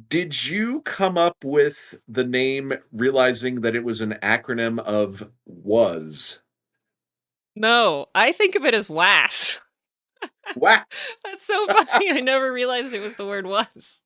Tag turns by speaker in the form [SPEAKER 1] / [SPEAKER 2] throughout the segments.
[SPEAKER 1] Did you come up with the name realizing that it was an acronym of WAHZ?
[SPEAKER 2] No, I think of it as was.
[SPEAKER 1] Wow.
[SPEAKER 2] That's so funny. I never realized it was the word was.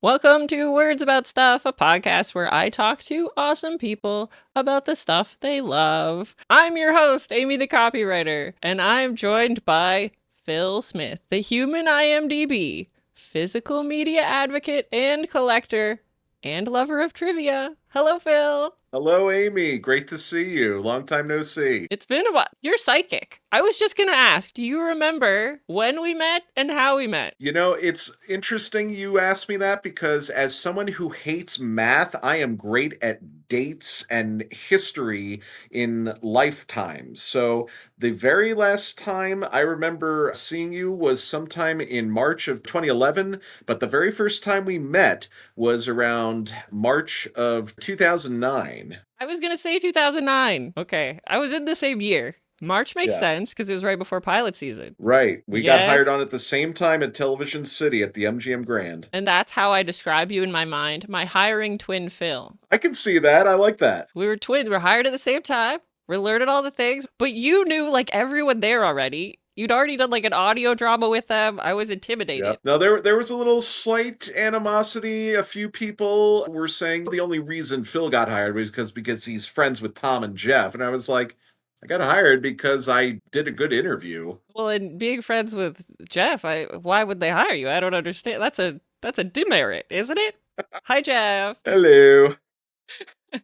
[SPEAKER 2] Welcome to Words About Stuff, a podcast where I talk to awesome people about the stuff they love. I'm your host, Amy the Copywriter, and I'm joined by Phil Smith, the Human IMDB, physical media advocate and collector, and lover of trivia. Hello, Phil.
[SPEAKER 1] Hello, Amy. Great to see you. Long time no see.
[SPEAKER 2] It's been a while. You're psychic. I was just gonna ask, do you remember when we met and how we met?
[SPEAKER 1] It's interesting you asked me that because as someone who hates math, I am great at dates and history in lifetimes. So the very last time I remember seeing you was sometime in March of 2011, but the very first time we met was around March of 2009.
[SPEAKER 2] I was gonna say 2009. Okay, I was in the same year. March makes
[SPEAKER 1] Yeah.
[SPEAKER 2] sense because it was right before pilot season.
[SPEAKER 1] Right. We got hired
[SPEAKER 2] Yes,
[SPEAKER 1] on at the same time at Television City at the MGM Grand.
[SPEAKER 2] and that's how I describe you in my mind, my hiring twin Phil.
[SPEAKER 1] I can see that. I like that.
[SPEAKER 2] We were twins, we were hired at the same time, we're learning all the things, but you knew like everyone there already. You'd already done like an audio drama with them. I was
[SPEAKER 1] Yeah.
[SPEAKER 2] intimidated.
[SPEAKER 1] Now there was a little slight animosity. A few people were saying the only reason Phil got hired was because he's friends with Tom and Jeff, and I was like, I got hired because I did a good interview.
[SPEAKER 2] Well, and being friends with Jeff, why would they hire you? I don't understand. That's a demerit, isn't it? Hi, Jeff.
[SPEAKER 1] Hello.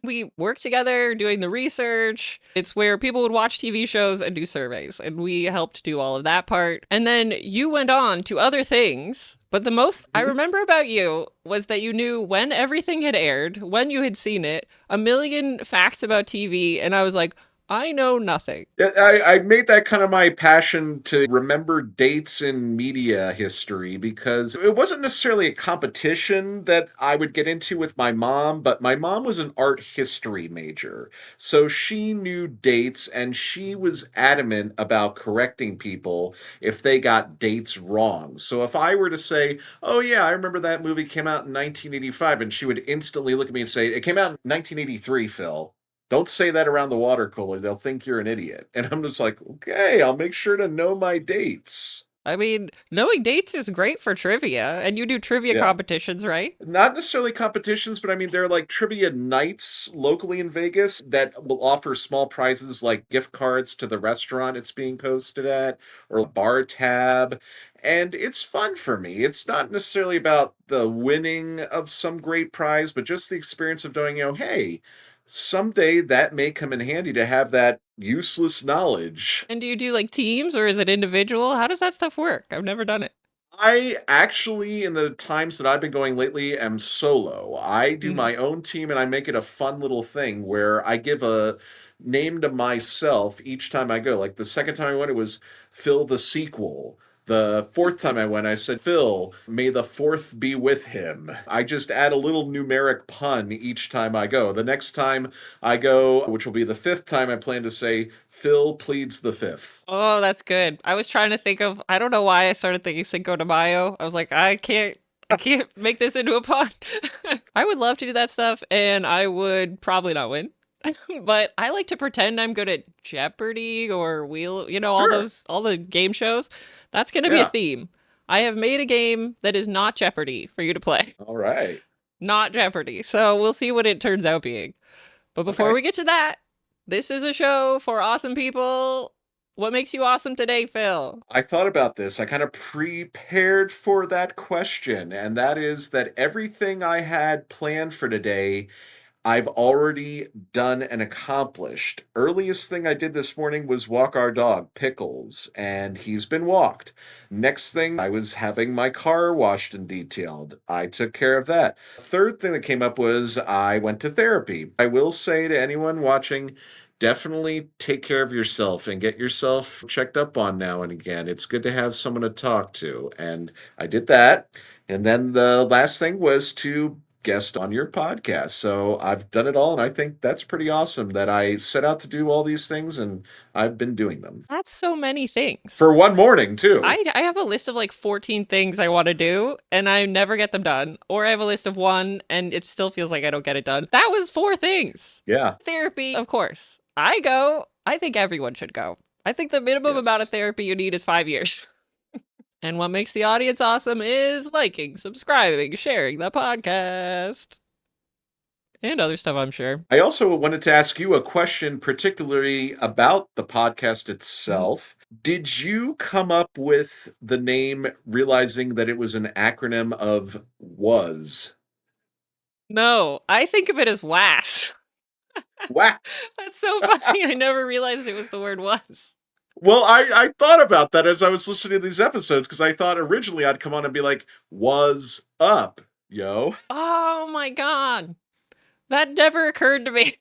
[SPEAKER 2] We work together doing the research. It's where people would watch TV shows and do surveys, and we helped do all of that part. And then you went on to other things. But the most I
[SPEAKER 1] Mhm.
[SPEAKER 2] remember about you was that you knew when everything had aired, when you had seen it, a million facts about TV, and I was like, I know nothing.
[SPEAKER 1] Yeah, I made that kind of my passion to remember dates in media history because it wasn't necessarily a competition that I would get into with my mom, but my mom was an art history major. So she knew dates and she was adamant about correcting people if they got dates wrong. So if I were to say, oh, yeah, I remember that movie came out in 1985, and she would instantly look at me and say, it came out in 1983, Phil. Don't say that around the water cooler. They'll think you're an idiot. And I'm just like, okay, I'll make sure to know my dates.
[SPEAKER 2] I mean, knowing dates is great for trivia, and you do trivia
[SPEAKER 1] Yeah.
[SPEAKER 2] competitions, right?
[SPEAKER 1] Not necessarily competitions, but I mean, there are like trivia nights locally in Vegas that will offer small prizes like gift cards to the restaurant it's being posted at or a bar tab. And it's fun for me. It's not necessarily about the winning of some great prize, but just the experience of knowing, hey, someday that may come in handy to have that useless knowledge.
[SPEAKER 2] And do you do like teams or is it individual? How does that stuff work? I've never done it.
[SPEAKER 1] I actually, in the times that I've been going lately, am solo. I do
[SPEAKER 2] Mm.
[SPEAKER 1] my own team and I make it a fun little thing where I give a name to myself each time I go. Like the second time I went, it was Phil the sequel. The fourth time I went, I said, Phil, may the fourth be with him. I just add a little numeric pun each time I go. The next time I go, which will be the fifth time, I plan to say, Phil pleads the fifth.
[SPEAKER 2] Oh, that's good. I was trying to think of, I don't know why I started thinking Cinco de Mayo. I was like, I can't make this into a pun. I would love to do that stuff and I would probably not win. But I like to pretend I'm good at Jeopardy or Wheel,
[SPEAKER 1] Sure.
[SPEAKER 2] all the game shows. That's going to be a
[SPEAKER 1] Yeah.
[SPEAKER 2] theme. I have made a game that is not Jeopardy for you to play.
[SPEAKER 1] All right.
[SPEAKER 2] Not Jeopardy. So we'll see what it turns out being. But before
[SPEAKER 1] Okay.
[SPEAKER 2] we get to that, this is a show for awesome people. What makes you awesome today, Phil?
[SPEAKER 1] I thought about this. I kind of prepared for that question, and that is that everything I had planned for today, I've already done and accomplished. Earliest thing I did this morning was walk our dog, Pickles, and he's been walked. Next thing, I was having my car washed and detailed. I took care of that. Third thing that came up was I went to therapy. I will say to anyone watching, definitely take care of yourself and get yourself checked up on now and again. It's good to have someone to talk to. And I did that. And then the last thing was to guest on your podcast. So I've done it all, and I think that's pretty awesome that I set out to do all these things, and I've been doing them.
[SPEAKER 2] That's so many things.
[SPEAKER 1] For one morning, too.
[SPEAKER 2] I have a list of like 14 things I want to do, and I never get them done. Or I have a list of one, and it still feels like I don't get it done. That was 4 things.
[SPEAKER 1] Yeah.
[SPEAKER 2] Therapy, of course. I go. I think everyone should go. I think the minimum amount of
[SPEAKER 1] Yes.
[SPEAKER 2] therapy you need is 5 years. And what makes the audience awesome is liking, subscribing, sharing the podcast. And other stuff, I'm sure.
[SPEAKER 1] I also wanted to ask you a question, particularly about the podcast itself. Did you come up with the name realizing that it was an acronym of WAHZ?
[SPEAKER 2] No, I think of it as WAS.
[SPEAKER 1] Wow.
[SPEAKER 2] That's so funny. I never realized it was the word was.
[SPEAKER 1] Well, I thought about that as I was listening to these episodes, because I thought originally I'd come on and be like, "Was up, yo."
[SPEAKER 2] Oh my god. That never occurred to me.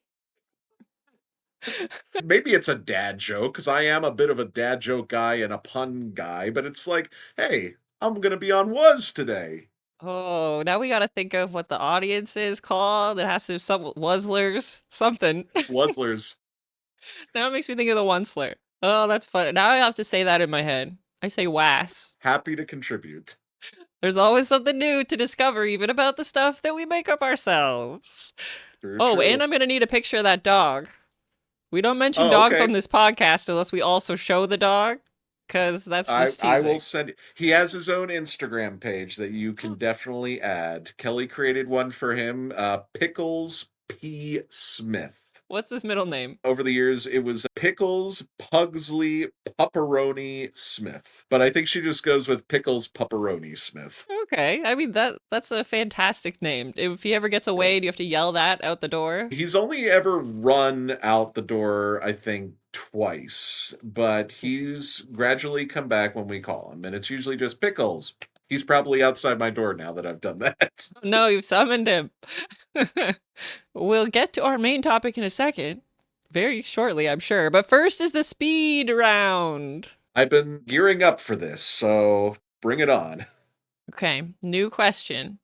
[SPEAKER 1] Maybe it's a dad joke, because I am a bit of a dad joke guy and a pun guy, but it's like, hey, I'm going to be on Was today.
[SPEAKER 2] Oh, now we gotta think of what the audience is called. It has to be some Wuzzlers, something.
[SPEAKER 1] Wuzzlers.
[SPEAKER 2] Now it makes me think of the Onceler. Oh, that's funny. Now I have to say that in my head. I say WAS.
[SPEAKER 1] Happy to contribute.
[SPEAKER 2] There's always something new to discover, even about the stuff that we make up ourselves.
[SPEAKER 1] True,
[SPEAKER 2] Oh,
[SPEAKER 1] true.
[SPEAKER 2] and I'm gonna need a picture of that dog. We don't mention
[SPEAKER 1] Oh,
[SPEAKER 2] dogs
[SPEAKER 1] okay.
[SPEAKER 2] on this podcast unless we also show the dog, because that's just
[SPEAKER 1] I
[SPEAKER 2] teasing.
[SPEAKER 1] will send it. He has his own Instagram page that you can definitely add. Kelly created one for him, Pickles P. Smith.
[SPEAKER 2] What's his middle name?
[SPEAKER 1] Over the years, it was Pickles Pugsley Pepperoni Smith. But I think she just goes with Pickles Pepperoni Smith.
[SPEAKER 2] Okay, I mean that's a fantastic name. If he ever gets away,
[SPEAKER 1] Yes.
[SPEAKER 2] do you have to yell that out the door?
[SPEAKER 1] He's only ever run out the door, I think, twice, but he's gradually come back when we call him, and it's usually just Pickles. He's probably outside my door now that I've done that.
[SPEAKER 2] No, you've summoned him. We'll get to our main topic in a second. Very shortly, I'm sure. But first is the speed round.
[SPEAKER 1] I've been gearing up for this, so bring it on.
[SPEAKER 2] Okay, new question.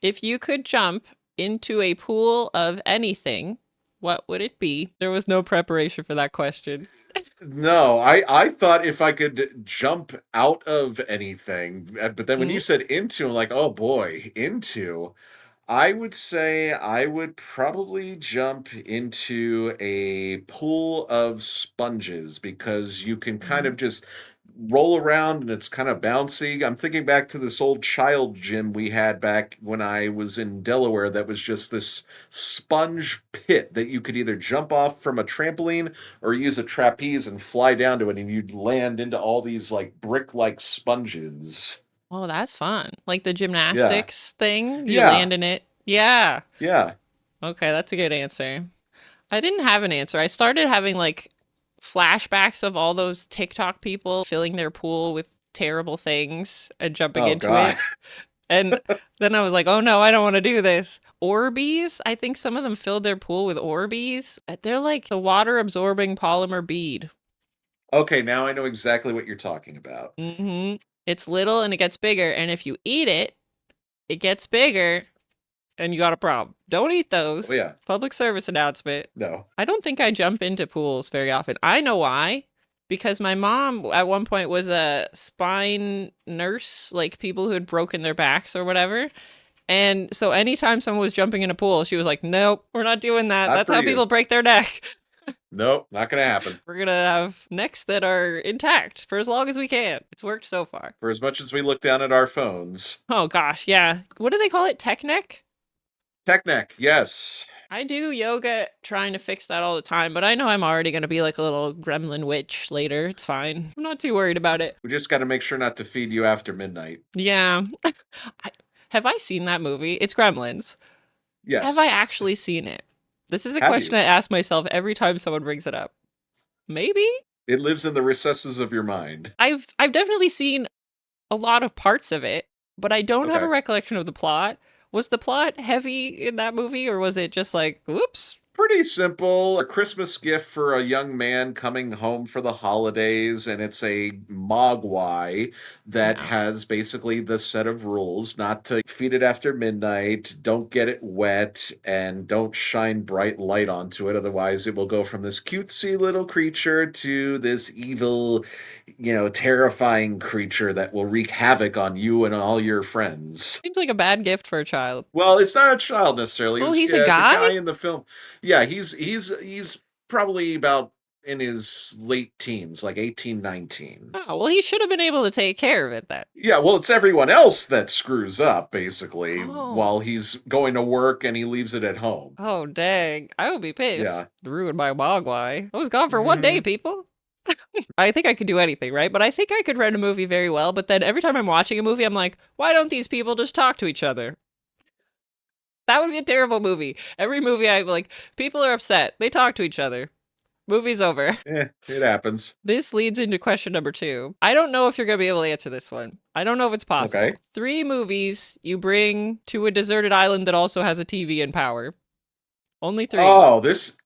[SPEAKER 2] If you could jump into a pool of anything, what would it be? There was no preparation for that question.
[SPEAKER 1] No, I thought if I could jump out of anything, but then when you said into, I'm like, oh boy, into. I would say I would probably jump into a pool of sponges because you can kind of just roll around and it's kind of bouncy. I'm thinking back to this old child gym we had back when I was in Delaware that was just this sponge pit that you could either jump off from a trampoline or use a trapeze and fly down to it, and you'd land into all these like brick-like sponges.
[SPEAKER 2] Oh, that's fun. Like the
[SPEAKER 1] Yeah.
[SPEAKER 2] gymnastics thing, you
[SPEAKER 1] Yeah.
[SPEAKER 2] land in it. Yeah.
[SPEAKER 1] Yeah.
[SPEAKER 2] Okay, that's a good answer. I didn't have an answer. I started having like flashbacks of all those TikTok people filling their pool with terrible things and jumping
[SPEAKER 1] Oh,
[SPEAKER 2] into
[SPEAKER 1] God.
[SPEAKER 2] it. And then I was like, oh no, I don't want to do this. Orbeez, I think some of them filled their pool with Orbeez. They're like the water absorbing polymer bead.
[SPEAKER 1] Okay, now I know exactly what you're talking about.
[SPEAKER 2] Mm-hmm. It's little and it gets bigger. And if you eat it, it gets bigger and you got a problem. Don't eat those.
[SPEAKER 1] Oh, yeah.
[SPEAKER 2] Public service announcement.
[SPEAKER 1] No.
[SPEAKER 2] I don't think I jump into pools very often. I know why. Because my mom at one point was a spine nurse, like people who had broken their backs or whatever. And so anytime someone was jumping in a pool, she was like, nope, we're not doing that.
[SPEAKER 1] Not
[SPEAKER 2] That's
[SPEAKER 1] for
[SPEAKER 2] how
[SPEAKER 1] you.
[SPEAKER 2] people break their neck.
[SPEAKER 1] Nope, not gonna happen.
[SPEAKER 2] We're going to have necks that are intact for as long as we can. It's worked so far.
[SPEAKER 1] For as much as we look down at our phones.
[SPEAKER 2] Oh gosh, yeah. What do they call it? Tech neck?
[SPEAKER 1] Tech neck, yes.
[SPEAKER 2] I do yoga trying to fix that all the time, but I know I'm already going to be like a little gremlin witch later. It's fine. I'm not too worried about it.
[SPEAKER 1] We just gotta make sure not to feed you after midnight.
[SPEAKER 2] Yeah. Have I seen that movie? It's Gremlins.
[SPEAKER 1] Yes.
[SPEAKER 2] Have I actually seen it? This is a
[SPEAKER 1] Have
[SPEAKER 2] question
[SPEAKER 1] you?
[SPEAKER 2] I ask myself every time someone brings it up. Maybe?
[SPEAKER 1] It lives in the recesses of your mind.
[SPEAKER 2] I've definitely seen a lot of parts of it, but I don't have a
[SPEAKER 1] Okay.
[SPEAKER 2] recollection of the plot. Was the plot heavy in that movie, or was it just like, whoops?
[SPEAKER 1] Pretty simple. A Christmas gift for a young man coming home for the holidays, and it's a mogwai that
[SPEAKER 2] Yeah.
[SPEAKER 1] has basically the set of rules not to feed it after midnight, don't get it wet, and don't shine bright light onto it. Otherwise, it will go from this cutesy little creature to this evil, terrifying creature that will wreak havoc on you and all your friends.
[SPEAKER 2] Seems like a bad gift for a child.
[SPEAKER 1] Well, it's not a child necessarily. It
[SPEAKER 2] Oh,
[SPEAKER 1] was
[SPEAKER 2] he's a
[SPEAKER 1] the
[SPEAKER 2] guy?
[SPEAKER 1] guy in the film. Yeah, he's probably about in his late teens, like 18, 19.
[SPEAKER 2] Oh, well, he should have been able to take care of it then.
[SPEAKER 1] Yeah, well, it's everyone else that screws up basically
[SPEAKER 2] Oh.
[SPEAKER 1] while he's going to work and he leaves it at home.
[SPEAKER 2] Oh, dang. I would be
[SPEAKER 1] Yeah.
[SPEAKER 2] pissed. Ruined my mogwai. I was gone for one day,
[SPEAKER 1] Hmm.
[SPEAKER 2] people. I think I could do anything, right? But I think I could write a movie very well. But then every time I'm watching a movie, I'm like, why don't these people just talk to each other? That would be a terrible movie. Every movie I like, people are upset. They talk to each other. Movie's over.
[SPEAKER 1] It happens.
[SPEAKER 2] This leads into question number 2. I don't know if you're going to be able to answer this one. I don't know if it's
[SPEAKER 1] Okay.
[SPEAKER 2] possible. 3 movies you bring to a deserted island that also has a TV and power. Only 3.
[SPEAKER 1] Oh, this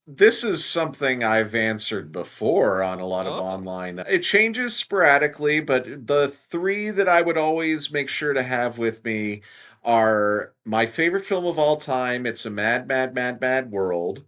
[SPEAKER 1] is something I've answered before on a lot of
[SPEAKER 2] Oh.
[SPEAKER 1] online. It changes sporadically, but the three that I would always make sure to have with me are my favorite film of all time. It's a Mad, Mad, Mad, Mad World.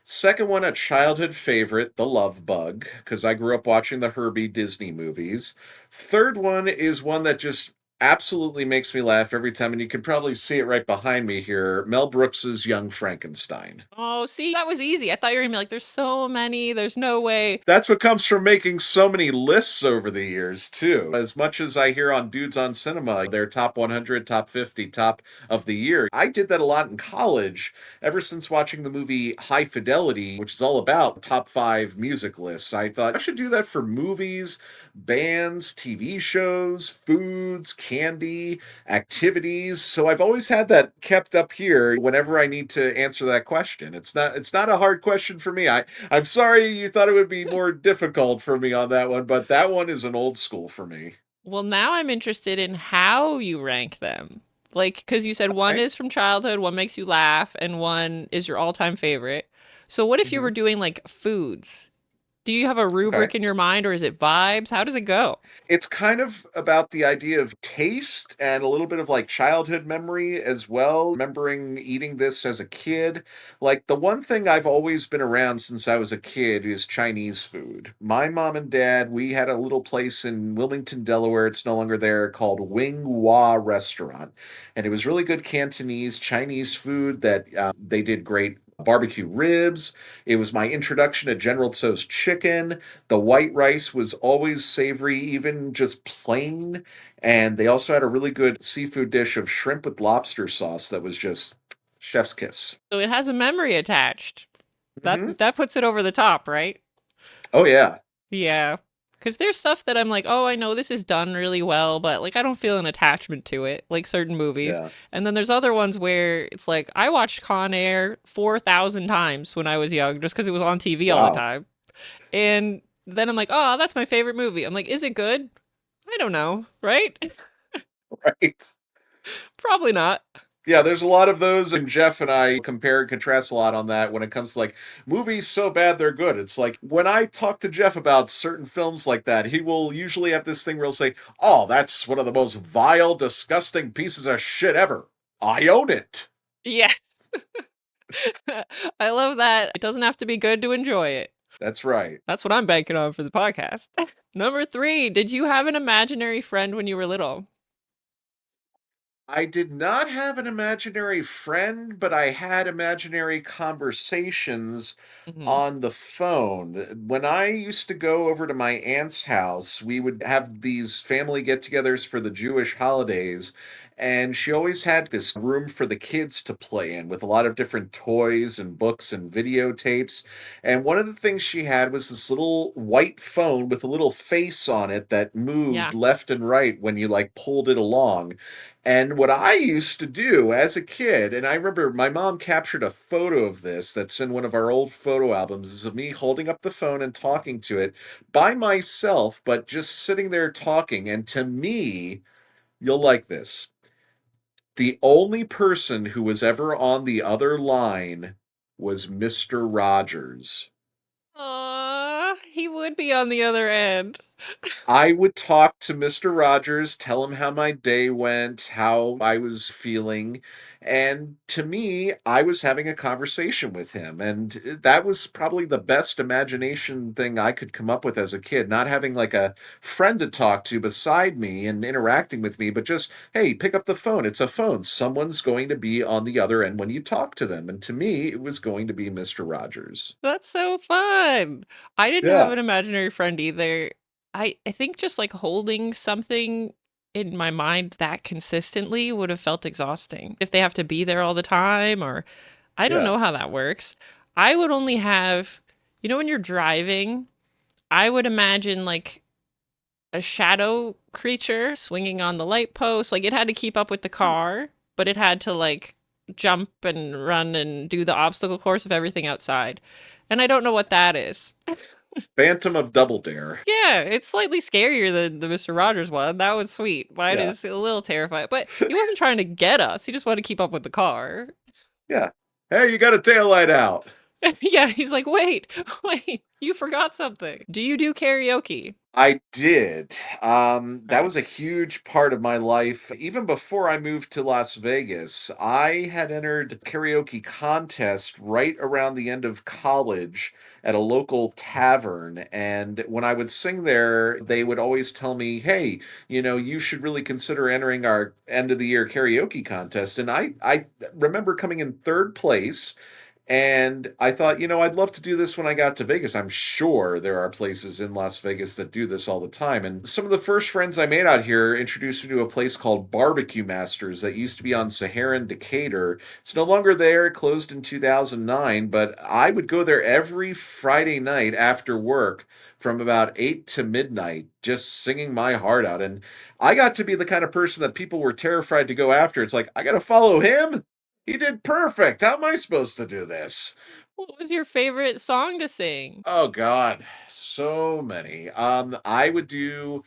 [SPEAKER 1] Second one, a childhood favorite, The Love Bug, because I grew up watching the Herbie Disney movies. Third one is one that just absolutely makes me laugh every time, and you can probably see it right behind me here, Mel Brooks's Young Frankenstein.
[SPEAKER 2] Oh, see, that was easy. I thought you were going to be like, there's so many. There's no way.
[SPEAKER 1] That's what comes from making so many lists over the years, too. As much as I hear on Dudes on Cinema, their top 100, top 50, top of the year, I did that a lot in college, ever since watching the movie High Fidelity, which is all about top 5 music lists. I thought I should do that for movies, bands, TV shows, foods, candy, activities. So I've always had that kept up here whenever I need to answer that question. It's not a hard question for me. I'm sorry you thought it would be more difficult for me on that one, but that one is an old school for me.
[SPEAKER 2] Well, now I'm interested in how you rank them. Like, because you said one
[SPEAKER 1] Okay.
[SPEAKER 2] is from childhood, one makes you laugh, and one is your all time favorite. So, what if you were
[SPEAKER 1] Hmm.
[SPEAKER 2] doing like foods? Do you have a
[SPEAKER 1] Okay.
[SPEAKER 2] rubric in your mind, or is it vibes? How does it go?
[SPEAKER 1] It's kind of about the idea of taste and a little bit of like childhood memory as well. Remembering eating this as a kid. Like the one thing I've always been around since I was a kid is Chinese food. My mom and dad, we had a little place in Wilmington, Delaware. It's no longer there called Wing Hua Restaurant. And it was really good Cantonese Chinese food that they did great barbecue ribs. It was my introduction to General Tso's chicken. The white rice was always savory, even just plain. And they also had a really good seafood dish of shrimp with lobster sauce that was just chef's kiss.
[SPEAKER 2] So, it has a memory attached. That,
[SPEAKER 1] Hmm.
[SPEAKER 2] that puts it over the top, right?
[SPEAKER 1] Oh, yeah.
[SPEAKER 2] Yeah. Because there's stuff that I'm like, oh, I know this is done really well, but like I don't feel an attachment to it, like certain movies.
[SPEAKER 1] Yeah.
[SPEAKER 2] And then there's other ones where it's like I watched Con Air 4,000 times when I was young just because it was on TV all the
[SPEAKER 1] Wow.
[SPEAKER 2] time. And then I'm like, oh, that's my favorite movie. I'm like, is it good? I don't know, right?
[SPEAKER 1] Right.
[SPEAKER 2] Probably not.
[SPEAKER 1] Yeah, there's a lot of those, and Jeff and I compare and contrast a lot on that when it comes to like movies so bad they're good. It's like when I talk to Jeff about certain films like that, he will usually have this thing where he'll say, "Oh, that's one of the most vile, disgusting pieces of shit ever. I own it."
[SPEAKER 2] Yes. I love that. It doesn't have to be good to enjoy it.
[SPEAKER 1] That's right.
[SPEAKER 2] That's what I'm banking on for the podcast. Number 3, did you have an imaginary friend when you were little?
[SPEAKER 1] I did not have an imaginary friend, but I had imaginary conversations
[SPEAKER 2] Mhm.
[SPEAKER 1] on the phone. When I used to go over to my aunt's house, we would have these family get togethers for the Jewish holidays. And she always had this room for the kids to play in with a lot of different toys and books and videotapes. And one of the things she had was this little white phone with a little face on it that moved
[SPEAKER 2] Yeah.
[SPEAKER 1] left and right when you like pulled it along. And what I used to do as a kid, and I remember my mom captured a photo of this that's in one of our old photo albums, is of me holding up the phone and talking to it by myself, but just sitting there talking. And to me, you'll like this. The only person who was ever on the other line was Mr. Rogers.
[SPEAKER 2] Aw, he would be on the other end.
[SPEAKER 1] I would talk to Mr. Rogers, tell him how my day went, how I was feeling, and to me, I was having a conversation with him, and that was probably the best imagination thing I could come up with as a kid, not having like a friend to talk to beside me and interacting with me, but just, hey, pick up the phone. It's a phone. Someone's going to be on the other end when you talk to them. And to me, it was going to be Mr. Rogers.
[SPEAKER 2] That's so fun. I didn't have
[SPEAKER 1] Yeah,
[SPEAKER 2] an imaginary friend either. I think just like holding something in my mind that consistently would have felt exhausting. If they have to be there all the time, or I don't
[SPEAKER 1] yeah.
[SPEAKER 2] know how that works. I would only have, when you're driving, I would imagine like a shadow creature swinging on the light post. Like it had to keep up with the car, but it had to like jump and run and do the obstacle course of everything outside. And I don't know what that is.
[SPEAKER 1] Phantom of Double Dare.
[SPEAKER 2] Yeah, it's slightly scarier than the Mr. Rogers one. That one's sweet. Mine
[SPEAKER 1] Yeah.
[SPEAKER 2] is a little terrifying. But he wasn't trying to get us. He just wanted to keep up with the car.
[SPEAKER 1] Yeah. Hey, you got a taillight out.
[SPEAKER 2] Yeah, he's like, wait, wait, you forgot something. Do you do karaoke?
[SPEAKER 1] I did. That
[SPEAKER 2] Okay.
[SPEAKER 1] was a huge part of my life. Even before I moved to Las Vegas, I had entered a karaoke contest right around the end of college at a local tavern. And when I would sing there, they would always tell me, hey, you should really consider entering our end of the year karaoke contest. And I remember coming in third place. And I thought, I'd love to do this when I got to Vegas. I'm sure there are places in Las Vegas that do this all the time. And some of the first friends I made out here introduced me to a place called Barbecue Masters that used to be on Sahara and Decatur. It's no longer there, it closed in 2009, but I would go there every Friday night after work from about 8 to midnight, just singing my heart out. And I got to be the kind of person that people were terrified to go after. It's like, I got to follow him. He did perfect. How am I supposed to do this?
[SPEAKER 2] What was your favorite song to sing?
[SPEAKER 1] Oh God, so many. I would do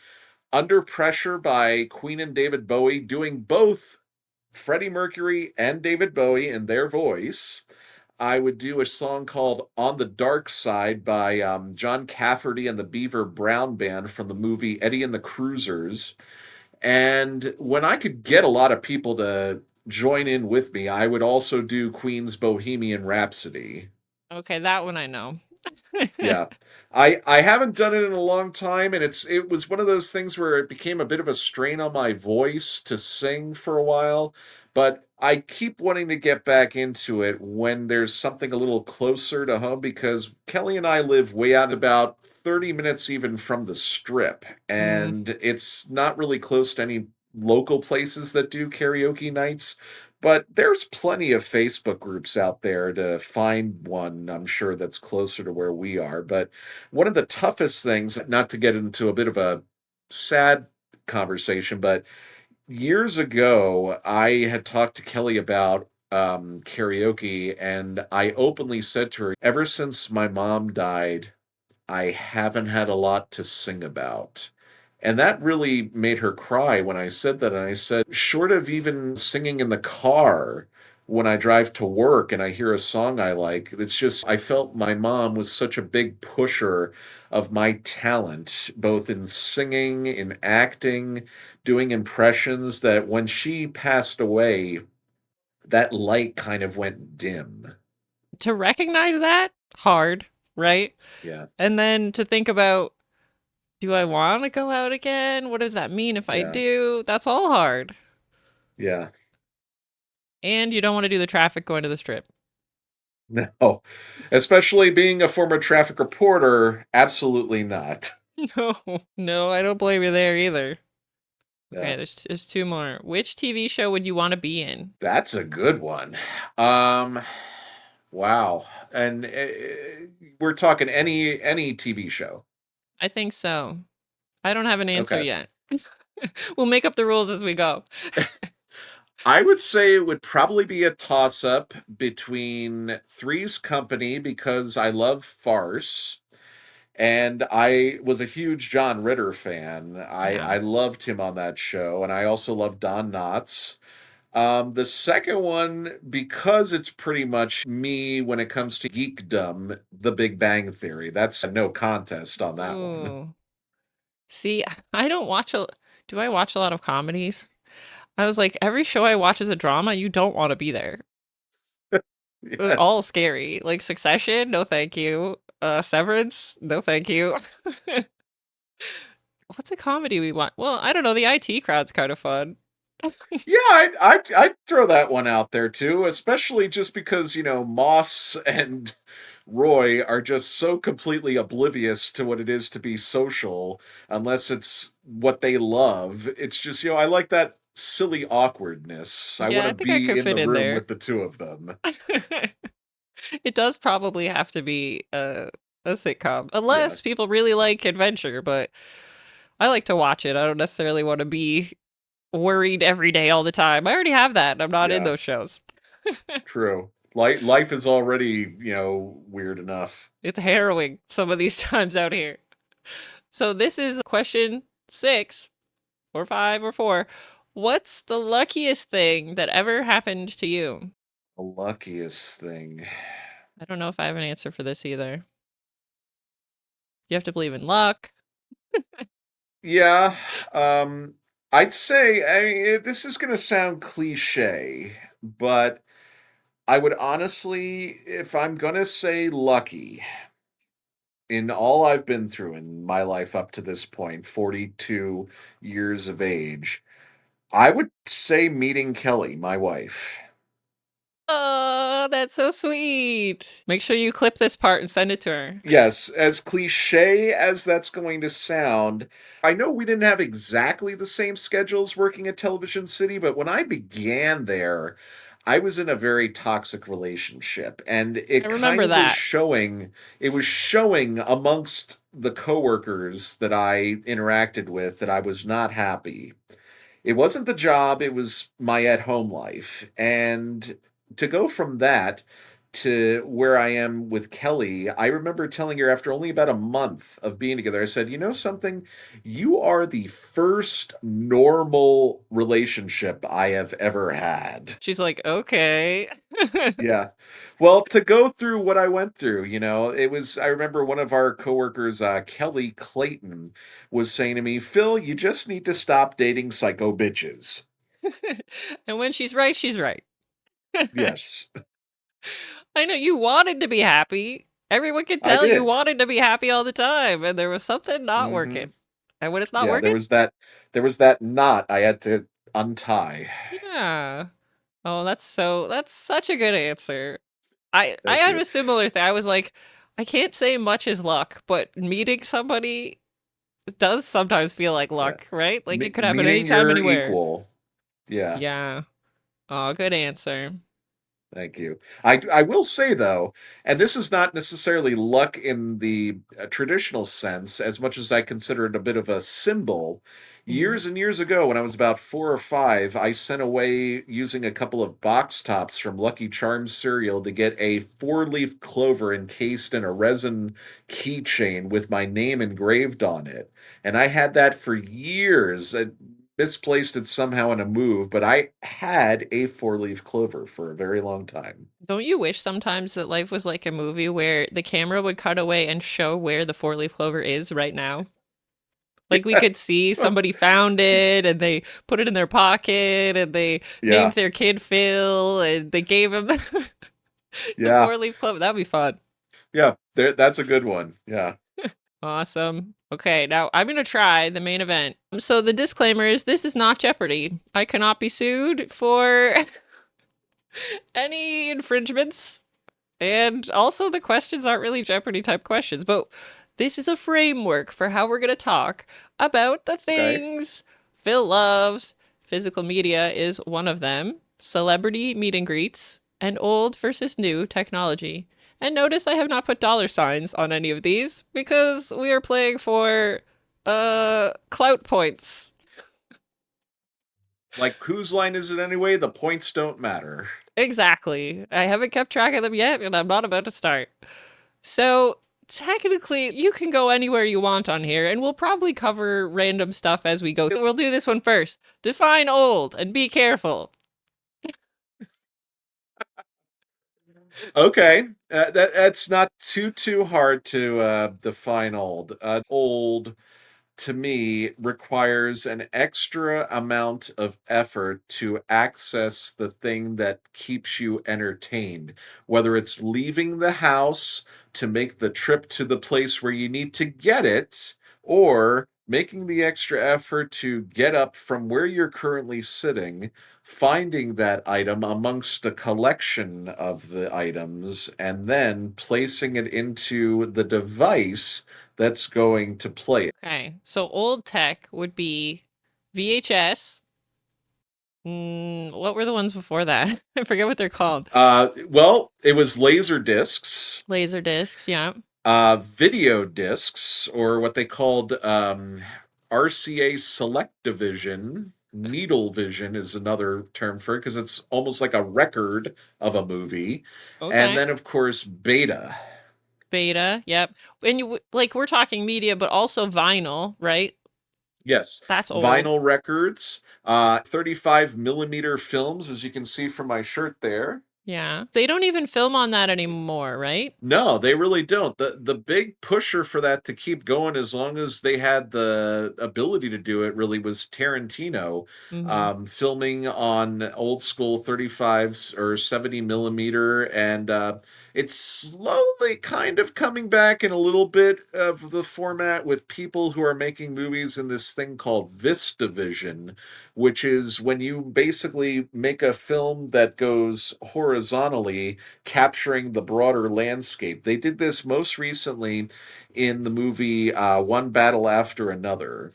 [SPEAKER 1] Under Pressure by Queen and David Bowie, doing both Freddie Mercury and David Bowie in their voice. I would do a song called On the Dark Side by John Cafferty and the Beaver Brown Band from the movie Eddie and the Cruisers. And when I could get a lot of people to join in with me, I would also do Queen's Bohemian Rhapsody.
[SPEAKER 2] Okay, that one I know.
[SPEAKER 1] Yeah. I haven't done it in a long time, and it was one of those things where it became a bit of a strain on my voice to sing for a while, but I keep wanting to get back into it when there's something a little closer to home because Kelly and I live way out about 30 minutes even from the strip,
[SPEAKER 2] Mm.
[SPEAKER 1] and it's not really close to any local places that do karaoke nights. But there's plenty of Facebook groups out there to find one, I'm sure, that's closer to where we are. But one of the toughest things, not to get into a bit of a sad conversation, but years ago, I had talked to Kelly about karaoke, and I openly said to her, ever since my mom died, I haven't had a lot to sing about. And that really made her cry when I said that. And I said, short of even singing in the car when I drive to work and I hear a song I like, it's just, I felt my mom was such a big pusher of my talent, both in singing, in acting, doing impressions, that when she passed away, that light kind of went dim.
[SPEAKER 2] To recognize that, hard, right?
[SPEAKER 1] Yeah,
[SPEAKER 2] And then to think about, do I want to go out again? What does that mean if I
[SPEAKER 1] yeah,
[SPEAKER 2] do? That's all hard.
[SPEAKER 1] yeah.
[SPEAKER 2] And you don't want to do the traffic going to the strip.
[SPEAKER 1] No, especially being a former traffic reporter, absolutely not.
[SPEAKER 2] No, no, I don't blame you there either.
[SPEAKER 1] Yeah,
[SPEAKER 2] Okay, there's two more. Which TV show would you want to be in?
[SPEAKER 1] that's a good one. Um, wow. And we're talking any TV show.
[SPEAKER 2] I think so. I don't have an answer
[SPEAKER 1] Okay.
[SPEAKER 2] yet. We'll make up the rules as we go.
[SPEAKER 1] I would say it would probably be a toss up between Three's Company because I love farce. And I was a huge John Ritter fan. I,
[SPEAKER 2] Yeah.
[SPEAKER 1] I loved him on that show. And I also love Don Knotts. The second one, because it's pretty much me when it comes to geekdom, The Big Bang Theory. That's no contest on that one.
[SPEAKER 2] Ooh. See, I don't watch a. Do I watch a lot of comedies? I was like, every show I watch is a drama. You don't want to be there. It's
[SPEAKER 1] Yes.
[SPEAKER 2] all scary. Like Succession, no thank you. Severance, no thank you. What's a comedy we want? Well, I don't know. The IT crowd's kind of fun.
[SPEAKER 1] Yeah, I'd throw that one out there too, especially just because, Moss and Roy are just so completely oblivious to what it is to be social, unless it's what they love. It's just, I like that silly awkwardness. I
[SPEAKER 2] Yeah,
[SPEAKER 1] want
[SPEAKER 2] I
[SPEAKER 1] to
[SPEAKER 2] think I
[SPEAKER 1] be
[SPEAKER 2] could
[SPEAKER 1] in
[SPEAKER 2] fit
[SPEAKER 1] the
[SPEAKER 2] in
[SPEAKER 1] room
[SPEAKER 2] there.
[SPEAKER 1] with the two of them.
[SPEAKER 2] It does probably have to be a sitcom,
[SPEAKER 1] Yeah,
[SPEAKER 2] unless people really like adventure, but I like to watch it. I don't necessarily want to be worried every day all the time. I already have that, and I'm not in
[SPEAKER 1] yeah,
[SPEAKER 2] those shows.
[SPEAKER 1] true. Life is already, weird enough.
[SPEAKER 2] It's harrowing some of these times out here. So this is question 6 or 5 or 4. What's the luckiest thing that ever happened to you?
[SPEAKER 1] The luckiest thing.
[SPEAKER 2] I don't know if I have an answer for this either. You have to believe in luck.
[SPEAKER 1] Yeah, I'd say this is gonna sound cliche, but I would honestly, if I'm gonna say lucky, in all I've been through in my life up to this point, 42 years of age, I would say meeting Kelly, my wife.
[SPEAKER 2] Oh, that's so sweet. Make sure you clip this part and send it to her.
[SPEAKER 1] Yes, as cliche as that's going to sound, I know we didn't have exactly the same schedules working at Television City, but when I began there, I was in a very toxic relationship, and
[SPEAKER 2] I
[SPEAKER 1] it
[SPEAKER 2] remember
[SPEAKER 1] kind of was
[SPEAKER 2] that.
[SPEAKER 1] showing, it was showing amongst the coworkers that I interacted with that I was not happy. It wasn't the job, it was my at-home life, and to go from that to where I am with Kelly, I remember telling her after only about a month of being together, I said, "You know something? You are the first normal relationship I have ever had."
[SPEAKER 2] She's like, okay.
[SPEAKER 1] Yeah. Well, to go through what I went through, it was, I remember one of our coworkers, Kelly Clayton, was saying to me, "Phil, you just need to stop dating psycho bitches."
[SPEAKER 2] And when she's right, she's right.
[SPEAKER 1] Yes,
[SPEAKER 2] I know you wanted to be happy. Everyone can
[SPEAKER 1] I
[SPEAKER 2] tell you
[SPEAKER 1] did.
[SPEAKER 2] wanted to be happy all the time, and there was something not
[SPEAKER 1] Hmm.
[SPEAKER 2] working. And when it's not
[SPEAKER 1] Yeah,
[SPEAKER 2] working,
[SPEAKER 1] there was that knot I had to untie.
[SPEAKER 2] yeah. Oh, that's such a good answer. I
[SPEAKER 1] Thank
[SPEAKER 2] had
[SPEAKER 1] you.
[SPEAKER 2] a similar thing. I was like, I can't say much is luck, but meeting somebody does sometimes feel like
[SPEAKER 1] Yeah.
[SPEAKER 2] luck, right? Like it could happen
[SPEAKER 1] Meeting
[SPEAKER 2] anytime,
[SPEAKER 1] your
[SPEAKER 2] anywhere.
[SPEAKER 1] equal. Yeah.
[SPEAKER 2] Yeah. Oh, good answer.
[SPEAKER 1] Thank you. I will say though, and this is not necessarily luck in the traditional sense, as much as I consider it a bit of a symbol.
[SPEAKER 2] Mhm.
[SPEAKER 1] Years and years ago, when I was about 4 or 5, I sent away using a couple of box tops from Lucky Charms cereal to get a four-leaf clover encased in a resin keychain with my name engraved on it. And I had that for years. I misplaced it somehow in a move, but I had a four-leaf clover for a very long time.
[SPEAKER 2] Don't you wish sometimes that life was like a movie where the camera would cut away and show where the four-leaf clover is right now? Like we could
[SPEAKER 1] Yes.
[SPEAKER 2] see somebody found it and they put it in their pocket and they named
[SPEAKER 1] Yeah.
[SPEAKER 2] their kid Phil and they gave him the
[SPEAKER 1] Yeah.
[SPEAKER 2] four-leaf clover. That'd be fun.
[SPEAKER 1] Yeah. That's a good one. Yeah.
[SPEAKER 2] Awesome. Okay, now I'm going to try the main event. So the disclaimer is this is not Jeopardy. I cannot be sued for any infringements. And also the questions aren't really Jeopardy type questions, but this is a framework for how we're going to talk about the
[SPEAKER 1] Okay.
[SPEAKER 2] things Phil loves. Physical media is one of them. Celebrity meet and greets and old versus new technology. And notice I have not put dollar signs on any of these because we are playing for clout points.
[SPEAKER 1] Like, whose line is it anyway? The points don't matter.
[SPEAKER 2] Exactly. I haven't kept track of them yet and I'm not about to start. So, technically, you can go anywhere you want on here, and we'll probably cover random stuff as we go. We'll do this one first. Define old, and be careful.
[SPEAKER 1] Okay, that's not too hard to define old. Old to me requires an extra amount of effort to access the thing that keeps you entertained, whether it's leaving the house to make the trip to the place where you need to get it, or making the extra effort to get up from where you're currently sitting, finding that item amongst a collection of the items, and then placing it into the device that's going to play it.
[SPEAKER 2] Okay, so old tech would be VHS. What were the ones before that? I forget what they're called.
[SPEAKER 1] Well, it was laser discs,
[SPEAKER 2] Laser discs, yeah.
[SPEAKER 1] video discs, or what they called RCA Select Division. Needle vision is another term for it because it's almost like a record of a movie. And
[SPEAKER 2] Okay.
[SPEAKER 1] then, of course, beta.
[SPEAKER 2] Beta, yep. And like we're talking media, but also vinyl, right?
[SPEAKER 1] Yes,
[SPEAKER 2] That's old.
[SPEAKER 1] vinyl records, 35 millimeter films, as you can see from my shirt there.
[SPEAKER 2] Yeah. They don't even film on that anymore, right?
[SPEAKER 1] No, they really don't. The big pusher for that to keep going as long as they had the ability to do it really was Tarantino,
[SPEAKER 2] Mm-hmm.
[SPEAKER 1] filming on old school 35s or 70 millimeter, and it's slowly kind of coming back in a little bit of the format with people who are making movies in this thing called VistaVision, which is when you basically make a film that goes horizontally capturing the broader landscape. They did this most recently in the movie One Battle After Another.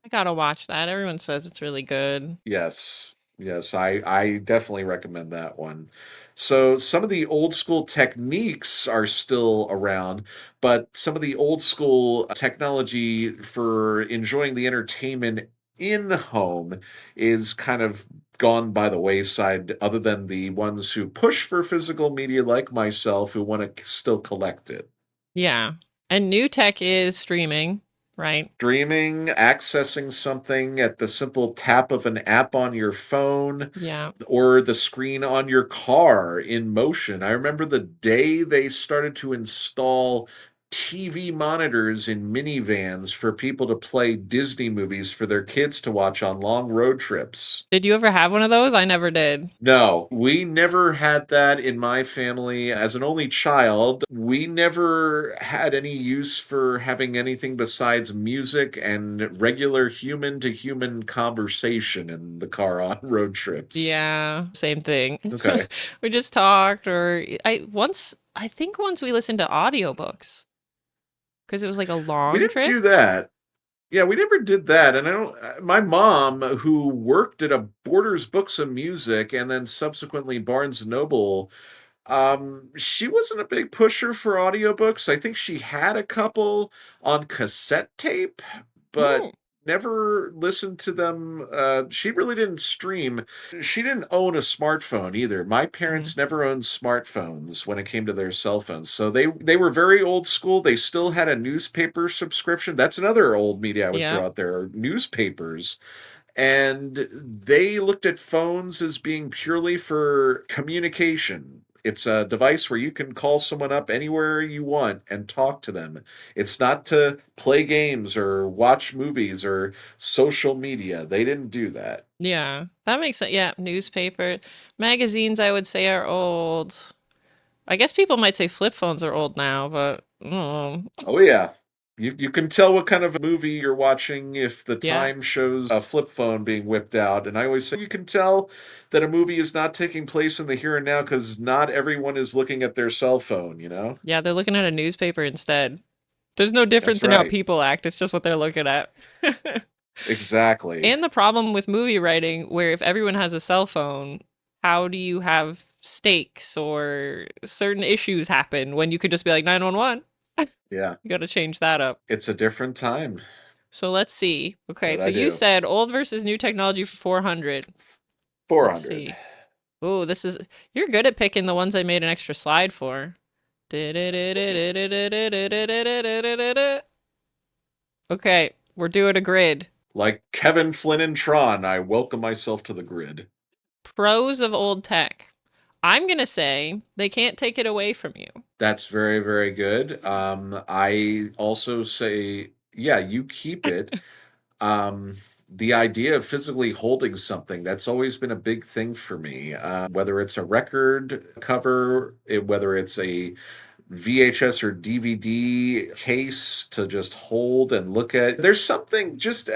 [SPEAKER 2] I gotta watch that. Everyone says it's really good.
[SPEAKER 1] Yes, yes, I definitely recommend that one. So some of the old school techniques are still around, but some of the old school technology for enjoying the entertainment in home is kind of gone by the wayside, other than the ones who push for physical media like myself who want to still collect it.
[SPEAKER 2] Yeah. And new tech is streaming, right?
[SPEAKER 1] Streaming, accessing something at the simple tap of an app on your phone
[SPEAKER 2] Yeah.
[SPEAKER 1] or the screen on your car in motion. I remember the day they started to install TV monitors in minivans for people to play Disney movies for their kids to watch on long road trips.
[SPEAKER 2] Did you ever have one of those? I never did.
[SPEAKER 1] No, we never had that in my family. As an only child, we never had any use for having anything besides music and regular human to human conversation in the car on road trips.
[SPEAKER 2] Yeah, same thing.
[SPEAKER 1] Okay.
[SPEAKER 2] We just talked or I think once we listened to audiobooks because it was like a
[SPEAKER 1] We
[SPEAKER 2] long
[SPEAKER 1] didn't
[SPEAKER 2] trip.
[SPEAKER 1] do that. Yeah, we never did that. And I don't, my mom, who worked at a Borders Books of Music and then subsequently Barnes and Noble, she wasn't a big pusher for audiobooks. I think she had a couple on cassette tape, but
[SPEAKER 2] Mm,
[SPEAKER 1] never listened to them. She really didn't stream. She didn't own a smartphone either. My
[SPEAKER 2] mhm.
[SPEAKER 1] parents never owned smartphones when it came to their cell phones. So they were very old school. They still had a newspaper subscription. That's another old media I would
[SPEAKER 2] Yeah.
[SPEAKER 1] throw out there, newspapers, and they looked at phones as being purely for communication. It's a device where you can call someone up anywhere you want and talk to them. It's not to play games or watch movies or social media. They didn't do that.
[SPEAKER 2] Yeah. That makes sense. Yeah, newspaper. Magazines I would say are old. I guess people might say flip phones are old now, but
[SPEAKER 1] Oh yeah. You can tell what kind of a movie you're watching if the
[SPEAKER 2] yeah.
[SPEAKER 1] time shows a flip phone being whipped out. And I always say you can tell that a movie is not taking place in the here and now because not everyone is looking at their cell phone, you know?
[SPEAKER 2] Yeah, they're looking at a newspaper instead. There's no
[SPEAKER 1] That's
[SPEAKER 2] difference in how
[SPEAKER 1] right.
[SPEAKER 2] people act. It's just what they're looking at.
[SPEAKER 1] Exactly.
[SPEAKER 2] And the problem with movie writing, where if everyone has a cell phone, how do you have stakes or certain issues happen when you could just be like 911?
[SPEAKER 1] Yeah.
[SPEAKER 2] You got to change that up.
[SPEAKER 1] It's a different time.
[SPEAKER 2] So let's see. Okay,
[SPEAKER 1] That
[SPEAKER 2] so
[SPEAKER 1] I
[SPEAKER 2] you
[SPEAKER 1] do.
[SPEAKER 2] said old versus new technology for 400. Let's
[SPEAKER 1] 400.
[SPEAKER 2] see. Oh, you're good at picking the ones I made an extra slide for. Okay, we're doing a grid.
[SPEAKER 1] Like Kevin Flynn and Tron, I welcome myself to the grid.
[SPEAKER 2] Pros of old tech. I'm going to say they can't take it away from you.
[SPEAKER 1] That's very, very good. I also say, yeah, you keep it. Um, the idea of physically holding something, that's always been a big thing for me. Whether it's a record cover, whether it's a VHS or DVD case to just hold and look at. There's something just